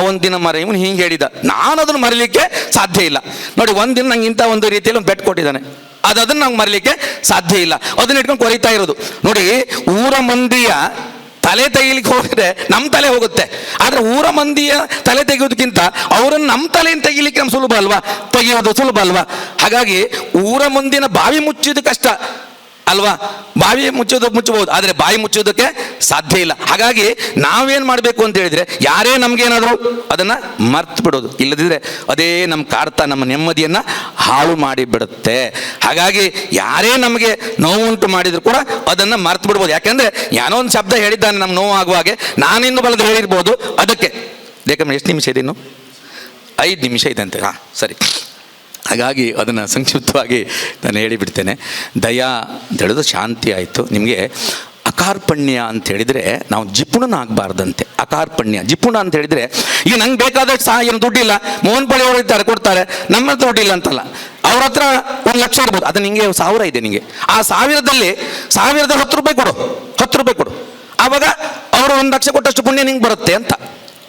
ಅವೊಂದಿನ ಇವನು ಹಿಂಗೆ ಹೇಳಿದ, ನಾನು ಅದನ್ನು ಮರೀಲಿಕ್ಕೆ ಸಾಧ್ಯ ಇಲ್ಲ ನೋಡಿ. ಒಂದಿನ ನಂಗೆ ಇಂಥ ಒಂದು ರೀತಿಯಲ್ಲಿ ಒಂದು ಬೆಟ್ ಕೊಟ್ಟಿದ್ದಾನೆ, ಅದನ್ನು ನಂಗೆ ಮರೀಲಿಕ್ಕೆ ಸಾಧ್ಯ ಇಲ್ಲ, ಅದನ್ನ ಇಟ್ಕೊಂಡು ಕೊರಿತಾ ಇರೋದು ನೋಡಿ. ಊರ ಮಂದಿಯ ತಲೆ ತೆಗಿಲಿಕ್ಕೆ ಹೋಗಿದ್ರೆ ನಮ್ಮ ತಲೆ ಹೋಗುತ್ತೆ, ಆದರೆ ಊರ ಮಂದಿಯ ತಲೆ ತೆಗೆಯೋದಕ್ಕಿಂತ ಅವರನ್ನು ನಮ್ಮ ತಲೆಯನ್ನು ತೆಗಿಲಿಕ್ಕೆ ನಮ್ಮ ಸುಲಭ ಅಲ್ವಾ, ತೆಗೆಯೋದು ಸುಲಭ ಅಲ್ವಾ? ಹಾಗಾಗಿ ಊರ ಮಂದಿನ ಬಾವಿ ಮುಚ್ಚೋದು ಕಷ್ಟ ಅಲ್ವಾ? ಬಾವಿ ಮುಚ್ಚಬಹುದು, ಆದರೆ ಬಾಯಿ ಮುಚ್ಚೋದಕ್ಕೆ ಸಾಧ್ಯ ಇಲ್ಲ. ಹಾಗಾಗಿ ನಾವೇನು ಮಾಡಬೇಕು ಅಂತ ಹೇಳಿದ್ರೆ, ಯಾರೇ ನಮಗೇನಾದರೂ ಅದನ್ನು ಮರ್ತು ಬಿಡೋದು, ಇಲ್ಲದಿದ್ದರೆ ಅದೇ ನಮ್ಮ ಕಾಡ್ತಾ ನಮ್ಮ ನೆಮ್ಮದಿಯನ್ನು ಹಾಳು ಮಾಡಿಬಿಡುತ್ತೆ. ಹಾಗಾಗಿ ಯಾರೇ ನಮಗೆ ನೋವುಂಟು ಮಾಡಿದ್ರು ಕೂಡ ಅದನ್ನು ಮರ್ತು ಬಿಡ್ಬೋದು. ಯಾಕೆಂದರೆ ಏನೋ ಒಂದು ಶಬ್ದ ಹೇಳಿದ್ದಾನೆ ನಮ್ಗೆ ನೋವು ಆಗುವಾಗೆ, ನಾನಿನ್ನು ಬಲದು ಹೇಳಿರ್ಬೋದು. ಅದಕ್ಕೆ ಯಾಕಂದ್ರೆ ಎಷ್ಟು ನಿಮಿಷ ಇದೆ? ಇನ್ನು 5 ನಿಮಿಷ ಇದೆ ಅಂತೆ. ಸರಿ. ಹಾಗಾಗಿ ಅದನ್ನು ಸಂಕ್ಷಿಪ್ತವಾಗಿ ನಾನು ಹೇಳಿಬಿಡ್ತೇನೆ. ದಯಾ ಅಂತ ಹೇಳಿದ್ರೆ ಶಾಂತಿ ಆಯಿತು. ನಿಮಗೆ ಅಕಾರ್ಪಣ್ಯ ಅಂತ ಹೇಳಿದರೆ ನಾವು ಜಿಪುಣನಾಗಬಾರ್ದಂತೆ. ಅಕಾರ್ಪಣ್ಯ, ಜಿಪುಣ ಅಂತ ಹೇಳಿದರೆ, ಈಗ ನಂಗೆ ಬೇಕಾದಷ್ಟು ಸಹ ಏನು ದುಡ್ಡಿಲ್ಲ, ಮೋಹನ್ ಪಳಿ ಅವರು ಇದ್ದಾರೆ ಕೊಡ್ತಾರೆ, ನಮ್ಮ ಹತ್ರ ದುಡ್ಡಿಲ್ಲ ಅಂತಲ್ಲ. ಅವ್ರ ಹತ್ರ 1 ಲಕ್ಷ ಇರ್ಬೋದು, ಅದು ನಿಮಗೆ 1000 ಇದೆ, ನಿಮಗೆ ಆ 1000ದಲ್ಲಿ 1010 ರೂಪಾಯಿ ಕೊಡು, 10 ರೂಪಾಯಿ ಕೊಡು, ಆವಾಗ ಅವರು 1 ಲಕ್ಷ ಕೊಟ್ಟಷ್ಟು ಪುಣ್ಯ ನಿಂಗೆ ಬರುತ್ತೆ ಅಂತ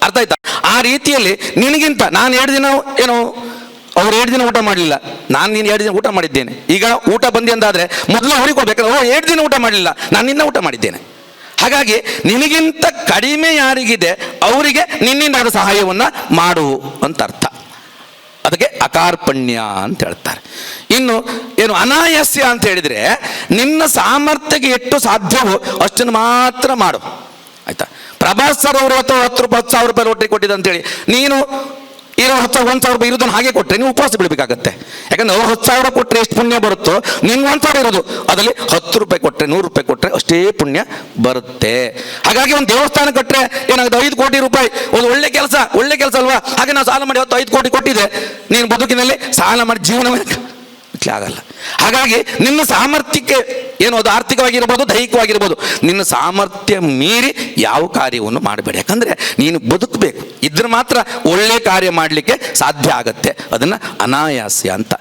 ಅರ್ಥ ಆಯ್ತಾ? ಆ ರೀತಿಯಲ್ಲಿ ನಿನಗಿಂತ ನಾನು 2 ದಿನ ಏನೋ, ಅವ್ರು 2 ದಿನ ಊಟ ಮಾಡಲಿಲ್ಲ, ನೀನು 2 ದಿನ ಊಟ ಮಾಡಿದ್ದೇನೆ. ಈಗ ಊಟ ಬಂದಿ ಅಂತಾದರೆ ಮೊದಲು ಅವ್ರಿಗೆ ಕೊಡ್ಬೇಕಾದ್ರೆ, 2 ದಿನ ಊಟ ಮಾಡಲಿಲ್ಲ, ನಾನು ನಿನ್ನ ಊಟ ಮಾಡಿದ್ದೇನೆ. ಹಾಗಾಗಿ ನಿನಗಿಂತ ಕಡಿಮೆ ಯಾರಿಗಿದೆ ಅವರಿಗೆ ನಿನ್ನಿಂದ ಆದ ಸಹಾಯವನ್ನು ಮಾಡು ಅಂತ ಅರ್ಥ. ಅದಕ್ಕೆ ಅಕಾರ್ಪಣ್ಯ ಅಂತ ಹೇಳ್ತಾರೆ. ಇನ್ನು ಏನು ಅನಾಯಾಸ್ಯ ಅಂತ ಹೇಳಿದರೆ, ನಿನ್ನ ಸಾಮರ್ಥ್ಯಕ್ಕೆ ಎಷ್ಟು ಸಾಧ್ಯವೋ ಅಷ್ಟನ್ನು ಮಾತ್ರ ಮಾಡು ಆಯ್ತಾ. ಪ್ರಭಾಸ್ ಸರ್ ಅವರು 10,000 ರೂಪಾಯಿ ಲೋಟ್ರಿ ಕೊಟ್ಟಿದ್ದು ಅಂತೇಳಿ ನೀನು ಇರೋ 1,000 ರೂಪಾಯಿ ಇರೋದನ್ನು ಹಾಗೆ ಕೊಟ್ಟರೆ ನೀವು ಉಪವಾಸ ಬಿಡಬೇಕಾಗತ್ತೆ. ಯಾಕಂದ್ರೆ ಅವ್ರು 10,000 ಕೊಟ್ಟರೆ ಎಷ್ಟು ಪುಣ್ಯ ಬರುತ್ತೋ, ನಿಮ್ಗೆ 1,000 ಇರೋದು ಅದರಲ್ಲಿ 10 ರೂಪಾಯಿ ಕೊಟ್ಟರೆ, 100 ರೂಪಾಯಿ ಕೊಟ್ಟರೆ ಅಷ್ಟೇ ಪುಣ್ಯ ಬರುತ್ತೆ. ಹಾಗಾಗಿ ಒಂದು ದೇವಸ್ಥಾನ ಕಟ್ಟರೆ ಏನಾಗುತ್ತೆ, 5 ಕೋಟಿ ರೂಪಾಯಿ, ಒಂದು ಒಳ್ಳೆ ಕೆಲಸ ಅಲ್ವಾ? ಹಾಗೆ ನಾವು ಸಾಲ ಮಾಡಿ 5 ಕೋಟಿ ಕೊಟ್ಟಿದೆ, ನೀನು ಬದುಕಿನಲ್ಲಿ ಸಾಲ ಮಾಡಿ ಜೀವನ ಆಗಲ್ಲ. ಹಾಗಾಗಿ ನಿನ್ನ ಸಾಮರ್ಥ್ಯಕ್ಕೆ ಏನು, ಅದು ಆರ್ಥಿಕವಾಗಿರ್ಬೋದು, ದೈಹಿಕವಾಗಿರ್ಬೋದು, ನಿನ್ನ ಸಾಮರ್ಥ್ಯ ಮೀರಿ ಯಾವ ಕಾರ್ಯವನ್ನು ಮಾಡಬೇಡಿ. ಯಾಕಂದರೆ ನೀನು ಬದುಕಬೇಕು, ಇದ್ರ ಮಾತ್ರ ಒಳ್ಳೆ ಕಾರ್ಯ ಮಾಡಲಿಕ್ಕೆ ಸಾಧ್ಯ ಆಗತ್ತೆ. ಅದನ್ನು ಅನಾಯಾಸ್ಯ ಅಂತ.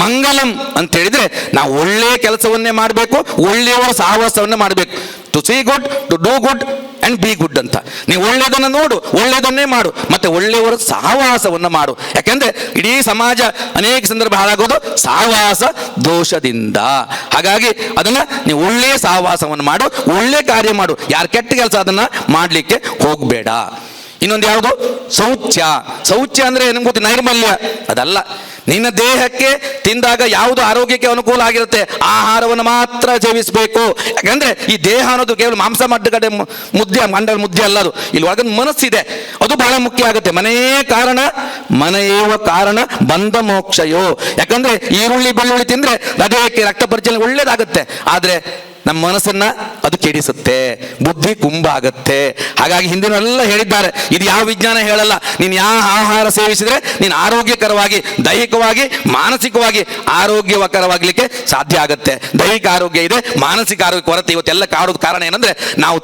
ಮಂಗಲಂ ಅಂತ ಹೇಳಿದರೆ ನಾವು ಒಳ್ಳೆಯ ಕೆಲಸವನ್ನೇ ಮಾಡಬೇಕು, ಒಳ್ಳೆಯವರ ಸಹವಾಸವನ್ನೇ ಮಾಡಬೇಕು. To see good, to do good and be good ಅಂತ. ನೀವು ಒಳ್ಳೆಯದನ್ನು ನೋಡು, ಒಳ್ಳೆಯದನ್ನೇ ಮಾಡು, ಮತ್ತು ಒಳ್ಳೆಯವರ ಸಹವಾಸವನ್ನು ಮಾಡು. ಯಾಕೆಂದರೆ ಇಡೀ ಸಮಾಜ ಅನೇಕ ಸಂದರ್ಭ ಹಾಳಾಗೋದು ಸಹವಾಸ ದೋಷದಿಂದ. ಹಾಗಾಗಿ ಅದನ್ನು ನೀವು ಒಳ್ಳೆಯ ಸಹವಾಸವನ್ನು ಮಾಡು, ಒಳ್ಳೆಯ ಕಾರ್ಯ ಮಾಡು, ಯಾರು ಕೆಟ್ಟ ಕೆಲಸ ಅದನ್ನು ಮಾಡಲಿಕ್ಕೆ ಹೋಗಬೇಡ. ಇನ್ನೊಂದು ಯಾವುದು? ಶೌಚ್ಯ ಅಂದರೆ ನಿಮ್ಗೆ ಗೊತ್ತು, ನೈರ್ಮಲ್ಯ ಅದಲ್ಲ. ನಿನ್ನ ದೇಹಕ್ಕೆ ತಿಂದಾಗ ಯಾವುದು ಆರೋಗ್ಯಕ್ಕೆ ಅನುಕೂಲ ಆಗಿರುತ್ತೆ ಆಹಾರವನ್ನು ಮಾತ್ರ ಸೇವಿಸಬೇಕು. ಯಾಕಂದರೆ ಈ ದೇಹ ಅನ್ನೋದು ಕೇವಲ ಮಾಂಸ ಮಡ್ಡಗಡೆ ಮುದ್ದೆ ಅಲ್ಲ, ಅದು ಇಲ್ಲಿ ಒಳಗಿನ ಮನಸ್ಸಿದೆ, ಅದು ಬಹಳ ಮುಖ್ಯ ಆಗುತ್ತೆ. ಮನೆಯೇವ ಕಾರಣ ಬಂಧ ಮೋಕ್ಷಯೋ. ಯಾಕಂದರೆ ಈರುಳ್ಳಿ ಬೆಳ್ಳುಳ್ಳಿ ತಿಂದರೆ ಹೃದಯಕ್ಕೆ ರಕ್ತ ಪರಿಚಲನೆ ಒಳ್ಳೇದಾಗುತ್ತೆ, ಆದರೆ ನಮ್ಮ ಮನಸ್ಸನ್ನು ಅದು ಕೆಡಿಸುತ್ತೆ, ಬುದ್ಧಿ ಕುಂಭ ಆಗತ್ತೆ. ಹಾಗಾಗಿ ಹಿಂದಿನೆಲ್ಲ ಹೇಳಿದ್ದಾರೆ, ಇದು ಯಾವ ವಿಜ್ಞಾನ ಹೇಳಲ್ಲ. ನೀನು ಯಾವ ಆಹಾರ ಸೇವಿಸಿದರೆ ನೀನು ಆರೋಗ್ಯಕರವಾಗಿ, ದೈಹಿಕವಾಗಿ, ಮಾನಸಿಕವಾಗಿ ಆರೋಗ್ಯಕರವಾಗಲಿಕ್ಕೆ ಸಾಧ್ಯ ಆಗುತ್ತೆ. ದೈಹಿಕ ಆರೋಗ್ಯ ಇದೆ, ಮಾನಸಿಕ ಆರೋಗ್ಯ ಕೊರತೆ ಇವತ್ತೆಲ್ಲ ಕಾಡೋದು ಕಾರಣ ಏನಂದರೆ ನಾವು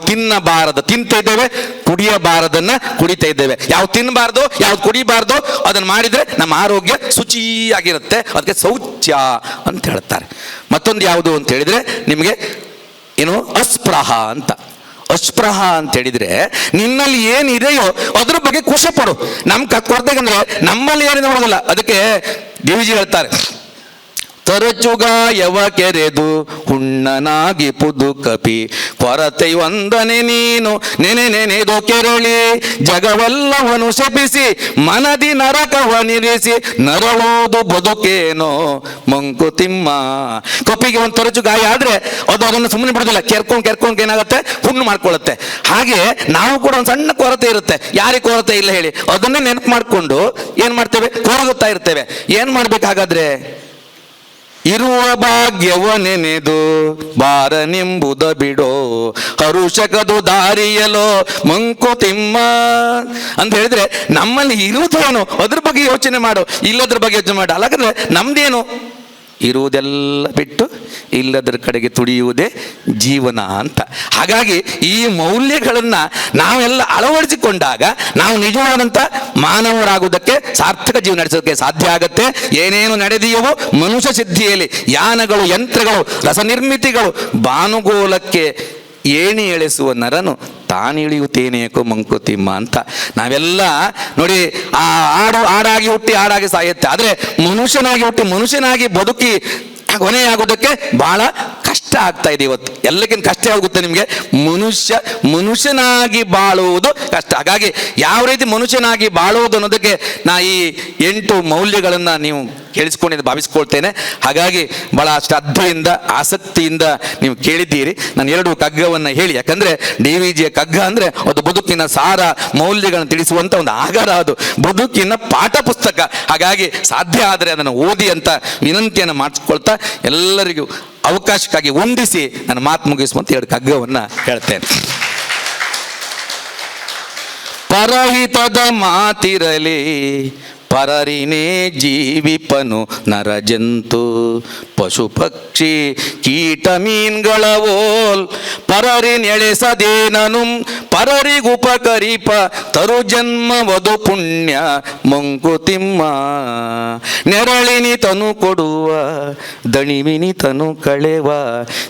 ತಿಂತಾ ಇದ್ದೇವೆ, ಕುಡಿಯಬಾರದನ್ನು ಕುಡಿತಾ ಇದ್ದೇವೆ. ಯಾವ್ದು ತಿನ್ನಬಾರ್ದು, ಯಾವ್ದು ಕುಡಿಬಾರ್ದು ಅದನ್ನು ಮಾಡಿದರೆ ನಮ್ಮ ಆರೋಗ್ಯ ಶುಚಿಯಾಗಿರುತ್ತೆ. ಅದಕ್ಕೆ ಶೌಚ್ಯ ಅಂತ ಹೇಳ್ತಾರೆ. ಮತ್ತೊಂದು ಯಾವುದು ಅಂತ ಹೇಳಿದರೆ, ನಿಮಗೆ ಏನು ಅಸ್ಪೃಹ ಅಂತ. ಅಸ್ಪೃಹ ಅಂತ ಹೇಳಿದ್ರೆ ನಿನ್ನಲ್ಲಿ ಏನಿದೆಯೋ ಅದ್ರ ಬಗ್ಗೆ ಖುಷಿ ಪಡು. ಕೊರತೆ ಅಂದ್ರೆ ನಮ್ಮಲ್ಲಿ ಏನಿದೆ ನೋಡೋದಿಲ್ಲ. ಅದಕ್ಕೆ ಡಿ ವಿ ಜಿ ಹೇಳ್ತಾರೆ, ತರಚುಗಾಯವ ಕೆರೆದು ಹುಣ್ಣನಾಗಿ ಪುದು ಕಪಿ ಕೊರತೆ ಒಂದನೆ ನೀನು ನೆನೆ ನೆನೆದು ಕೆರಳಿ ಜಗವೆಲ್ಲವನು ಶಪಿಸಿ ಮನದಿ ನರಕವನಿರಿಸಿ ನರಳೋದು ಬದುಕೇನೋ ಮಂಕುತಿಮ್ಮ. ಕಪಿಗೆ ಒಂದು ತರಚು ಗಾಯ ಆದ್ರೆ ಅದನ್ನು ಸುಮ್ಮನೆ ಬಿಡುದಿಲ್ಲ, ಕೆರ್ಕೊಂಡು ಏನಾಗುತ್ತೆ, ಹುಣ್ಣು ಮಾಡ್ಕೊಳ್ಳುತ್ತೆ. ಹಾಗೆ ನಾವು ಕೂಡ ಒಂದು ಸಣ್ಣ ಕೊರತೆ ಇರುತ್ತೆ. ಯಾರಿಗೆ ಕೊರತೆ ಇಲ್ಲ ಹೇಳಿ? ಅದನ್ನೇ ನೆನಪು ಮಾಡಿಕೊಂಡು ಏನ್ ಮಾಡ್ತೇವೆ, ಕೊರಗುತ್ತಾ ಇರ್ತೇವೆ. ಏನ್ ಮಾಡ್ಬೇಕಾಗಾದ್ರೆ, ಇರುವ ಭಾಗ್ಯವ ನೆನೆದು ಬಾರನೆಂಬುದ ಬಿಡೋ ಹರುಷಕದು ದಾರಿಯಲೋ ಮಂಕುತಿಮ್ಮ ಅಂತ ಹೇಳಿದ್ರೆ, ನಮ್ಮಲ್ಲಿ ಇರುವುದೇನು ಅದ್ರ ಬಗ್ಗೆ ಯೋಚನೆ ಮಾಡು, ಇಲ್ಲದ್ರ ಬಗ್ಗೆ ಯೋಚನೆ ಮಾಡು. ಅಲ್ಲಾದ್ರೆ ನಮ್ದೇನು, ಇರುವುದೆಲ್ಲ ಬಿಟ್ಟು ಇಲ್ಲದ್ರ ಕಡೆಗೆ ತುಡಿಯುವುದೇ ಜೀವನ ಅಂತ. ಹಾಗಾಗಿ ಈ ಮೌಲ್ಯಗಳನ್ನು ನಾವೆಲ್ಲ ಅಳವಡಿಸಿಕೊಂಡಾಗ ನಾವು ನಿಜವಾದಂಥ ಮಾನವರಾಗುವುದಕ್ಕೆ, ಸಾರ್ಥಕ ಜೀವನ ನಡೆಸೋದಕ್ಕೆ ಸಾಧ್ಯ ಆಗುತ್ತೆ. ಏನೇನು ನಡೆದಿಯವೋ ಮನುಷ್ಯ ಸಿದ್ಧಿಯಲ್ಲಿ ಯಾನಗಳು, ಯಂತ್ರಗಳು, ರಸನಿರ್ಮಿತಿಗಳು, ಬಾನುಗೋಲಕ್ಕೆ ಏಣಿ ಎಳೆಸುವ ನರನು ತಾನಿಳಿಯುತ್ತೇನೇಕೋ ಮಂಕುತಿಮ್ಮ ಅಂತ. ನಾವೆಲ್ಲ ನೋಡಿ, ಆ ಆಡಾಗಿ ಹುಟ್ಟಿ ಆಡಾಗಿ ಸಾಯುತ್ತೆ. ಆದರೆ ಮನುಷ್ಯನಾಗಿ ಹುಟ್ಟಿ ಮನುಷ್ಯನಾಗಿ ಬದುಕಿ ಕೊನೆಯಾಗೋದಕ್ಕೆ ಬಹಳ ಕಷ್ಟ ಆಗ್ತಾ ಇದೆ ಇವತ್ತು. ಎಲ್ಲಕ್ಕಿಂತ ಕಷ್ಟ ಆಗುತ್ತೆ ನಿಮಗೆ, ಮನುಷ್ಯನಾಗಿ ಬಾಳುವುದು ಕಷ್ಟ. ಹಾಗಾಗಿ ಯಾವ ರೀತಿ ಮನುಷ್ಯನಾಗಿ ಬಾಳುವುದು ಅನ್ನೋದಕ್ಕೆ ನಾ ಈ 8 ಮೌಲ್ಯಗಳನ್ನು ನೀವು ಕೇಳಿಸ್ಕೊಂಡಿದ್ದು ಭಾವಿಸ್ಕೊಳ್ತೇನೆ. ಹಾಗಾಗಿ ಬಹಳ ಶ್ರದ್ಧೆಯಿಂದ, ಆಸಕ್ತಿಯಿಂದ ನೀವು ಕೇಳಿದ್ದೀರಿ. ನಾನು 2 ಕಗ್ಗವನ್ನು ಹೇಳಿ, ಯಾಕಂದ್ರೆ DVGಯ ಕಗ್ಗ ಅಂದ್ರೆ ಅದು ಬದುಕಿನ ಸಾರ ಮೌಲ್ಯಗಳನ್ನು ತಿಳಿಸುವಂತ ಒಂದು ಆಗರ, ಅದು ಬದುಕಿನ ಪಾಠ ಪುಸ್ತಕ. ಹಾಗಾಗಿ ಸಾಧ್ಯ ಆದರೆ ಅದನ್ನು ಓದಿ ಅಂತ ವಿನಂತಿಯನ್ನು ಮಾಡಿಸ್ಕೊಳ್ತಾ ಎಲ್ಲರಿಗೂ ಅವಕಾಶಕ್ಕಾಗಿ ವಂದಿಸಿ ನನ್ನ ಮಾತು ಮುಗಿಸುವಂತ 2 ಕಗ್ಗವನ್ನು ಹೇಳ್ತೇನೆ. ಪರಹಿತದ ಮಾತಿರಲಿ ಪರರಿನೇ ಜೀವಿಪನು ನರಜಂತು ಪಶು ಪಕ್ಷಿ ಕೀಟ ಮೀನ್ಗಳವೋಲ್ ಪರರಿನೆಳೆಸದೇನನು ಪರರಿಗುಪಕರಿಪ ತರು ಜನ್ಮವದು ಪುಣ್ಯ ಮಂಕುತಿಮ್ಮ. ನೆರಳಿನಿ ತನು ಕೊಡುವ ದಣಿವಿನಿ ತನು ಕಳೆವ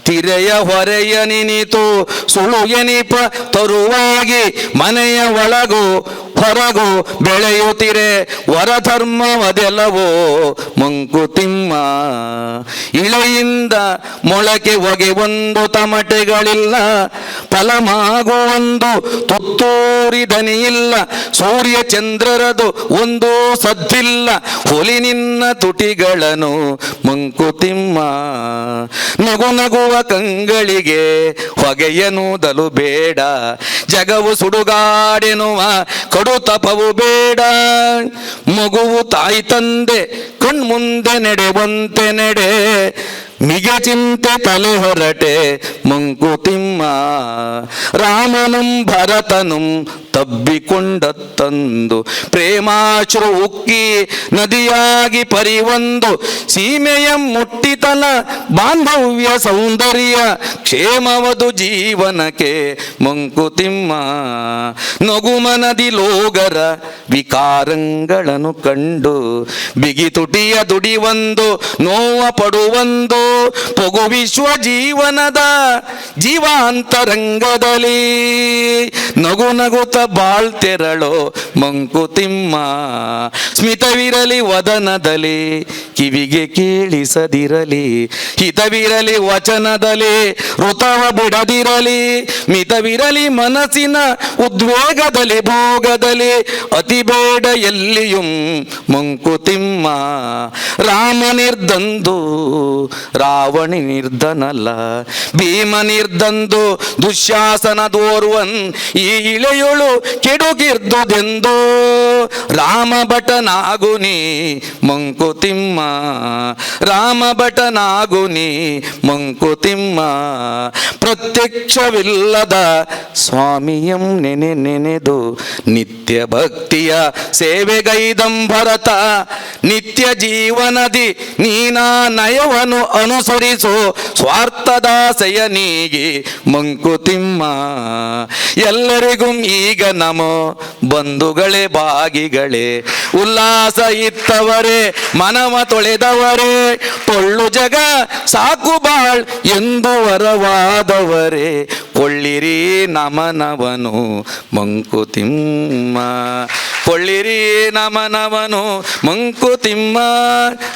ತಿರೆಯ ಹೊರೆಯ ನಿನಿತು ಸುಳು ಎನಿಪ ತರುವಾಗಿ ಮನೆಯ ಒಳಗು ಹೊರಗು ಬೆಳೆಯುತ್ತಿರೆ ವರಧರ್ಮವದೆಲ್ಲವೋ ಮಂಕುತಿಮ್ಮ. ಇಳೆಯಿಂದ ಮೊಳಕೆ ಹೊಗೆ ಒಂದು ತಮಟೆಗಳಿಲ್ಲ, ಫಲಮಾಗುವೊಂದು ತುತ್ತೂರಿ ದನಿಯಿಲ್ಲ, ಸೂರ್ಯ ಚಂದ್ರರದು ಒಂದು ಸದ್ದಿಲ್ಲ, ಹುಲಿ ನಿನ್ನ ತುಟಿಗಳನ್ನು ಮಂಕುತಿಮ್ಮ. ನಗು ನಗುವ ಕಂಗಳಿಗೆ ಹೊಗೆಯನುದಲು ಬೇಡ, ಜಗವು ಸುಡುಗಾಡೆನುವ ಕಡು ತಪವು ಬೇಡ, ಮಗುವು ತಾಯಿ ತಂದೆ ಕಣ್ಮುಂದೆ ನಡೆವಂತೆ ನಡೆ, ಮಿಗೆ ಚಿಂತೆ ತಲೆ ಹೊರಟೆ ಮಂಕುತಿಮ್ಮ. ರಾಮನಂ ಭರತನುಂ ತಬ್ಬಿಕೊಂಡತ್ತಂದು ಪ್ರೇಮಾಶ್ರು ಉಕ್ಕಿ ನದಿಯಾಗಿ ಪರಿವಂದು, ಸೀಮೆಯ ಮುಟ್ಟಿತನ ಬಾಂಧವ್ಯ ಸೌಂದರ್ಯ ಕ್ಷೇಮವದು ಜೀವನಕ್ಕೆ ಮಂಕುತಿಮ್ಮ. ನಗುಮನದಿ ಲೋಗರ ವಿಕಾರಂಗಳನ್ನು ಕಂಡು ಬಿಗಿ ತುಟಿಯ ದುಡಿವಂದು ನೋವ ಪಡುವಂದು, ಪೊಗು ವಿಶ್ವ ಜೀವನದ ಜೀವಾಂತರಂಗದಲ್ಲಿ ನಗು ನಗುತ್ತ ಬಾಳ್ತೆರಳೋ ಮಂಕುತಿಮ್ಮ. ಸ್ಮಿತವಿರಲಿ ವದನದಲ್ಲಿ ಕಿವಿಗೆ ಕೇಳಿಸದಿರಲಿ, ಹಿತವಿರಲಿ ವಚನದಲ್ಲಿ ಋತವ ಬಿಡದಿರಲಿ, ಮಿತವಿರಲಿ ಮನಸ್ಸಿನ ಉದ್ವೇಗದಲ್ಲಿ ಭೋಗದಲ್ಲಿ, ಅತಿ ಬೇಡ ಎಲ್ಲಿಯೂ ಮಂಕುತಿಮ್ಮ. ರಾಮ ನಿರ್ದಂದು ರಾವಣಿ ನಿರ್ಧನಲ್ಲ, ಭೀಮ ನಿರ್ದಂದು ದುಶ್ಯಾಸನದೋರ್ವನ್, ಈ ಇಳೆಯೊಳು ಕೆಡುಗಿರ್ದುದೆಂದು ರಾಮ ಭಟನಾಗುನಿ ಮಂಕುತಿಮ್ಮ. ರಾಮ ಭಟನಾಗುನಿ ಮಂಕುತಿಮ್ಮ. ಪ್ರತ್ಯಕ್ಷವಿಲ್ಲದ ಸ್ವಾಮಿಯಂ ನೆನೆ ನೆನೆದು ನಿತ್ಯ ಭಕ್ತಿಯ ಸೇವೆಗೈದಂ ಭರತ, ನಿತ್ಯ ಜೀವನದಿ ನೀನಾ ನಯವನ್ನು ಅನುಸರಿಸು ಸ್ವಾರ್ಥದಾಸೆಯ ನೀಗಿ ಮಂಕುತಿಮ್ಮ. ಎಲ್ಲರಿಗೂ ಈಗ ನಮೋ ಬಂಧುಗಳೇ ಭಾಗ್ಯ ತ್ಯಾಗಿಗಳೇ, ಉಲ್ಲಾಸ ಇತ್ತವರೇ ಮನವ ತೊಳೆದವರೇ, ಪೊಳ್ಳು ಜಗ ಸಾಕು ಬಾಳ್ ಎಂದು ವರವಾದವರೇ, ಕೊಳ್ಳಿರಿ ನಮನವನು ಮಂಕುತಿಮ್ಮ, ಕೊಳ್ಳಿರಿ ನಮನವನು ಮಂಕುತಿಮ್ಮ.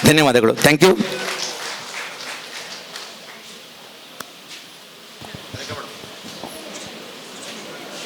ಧನ್ಯವಾದಗಳು. Thank you.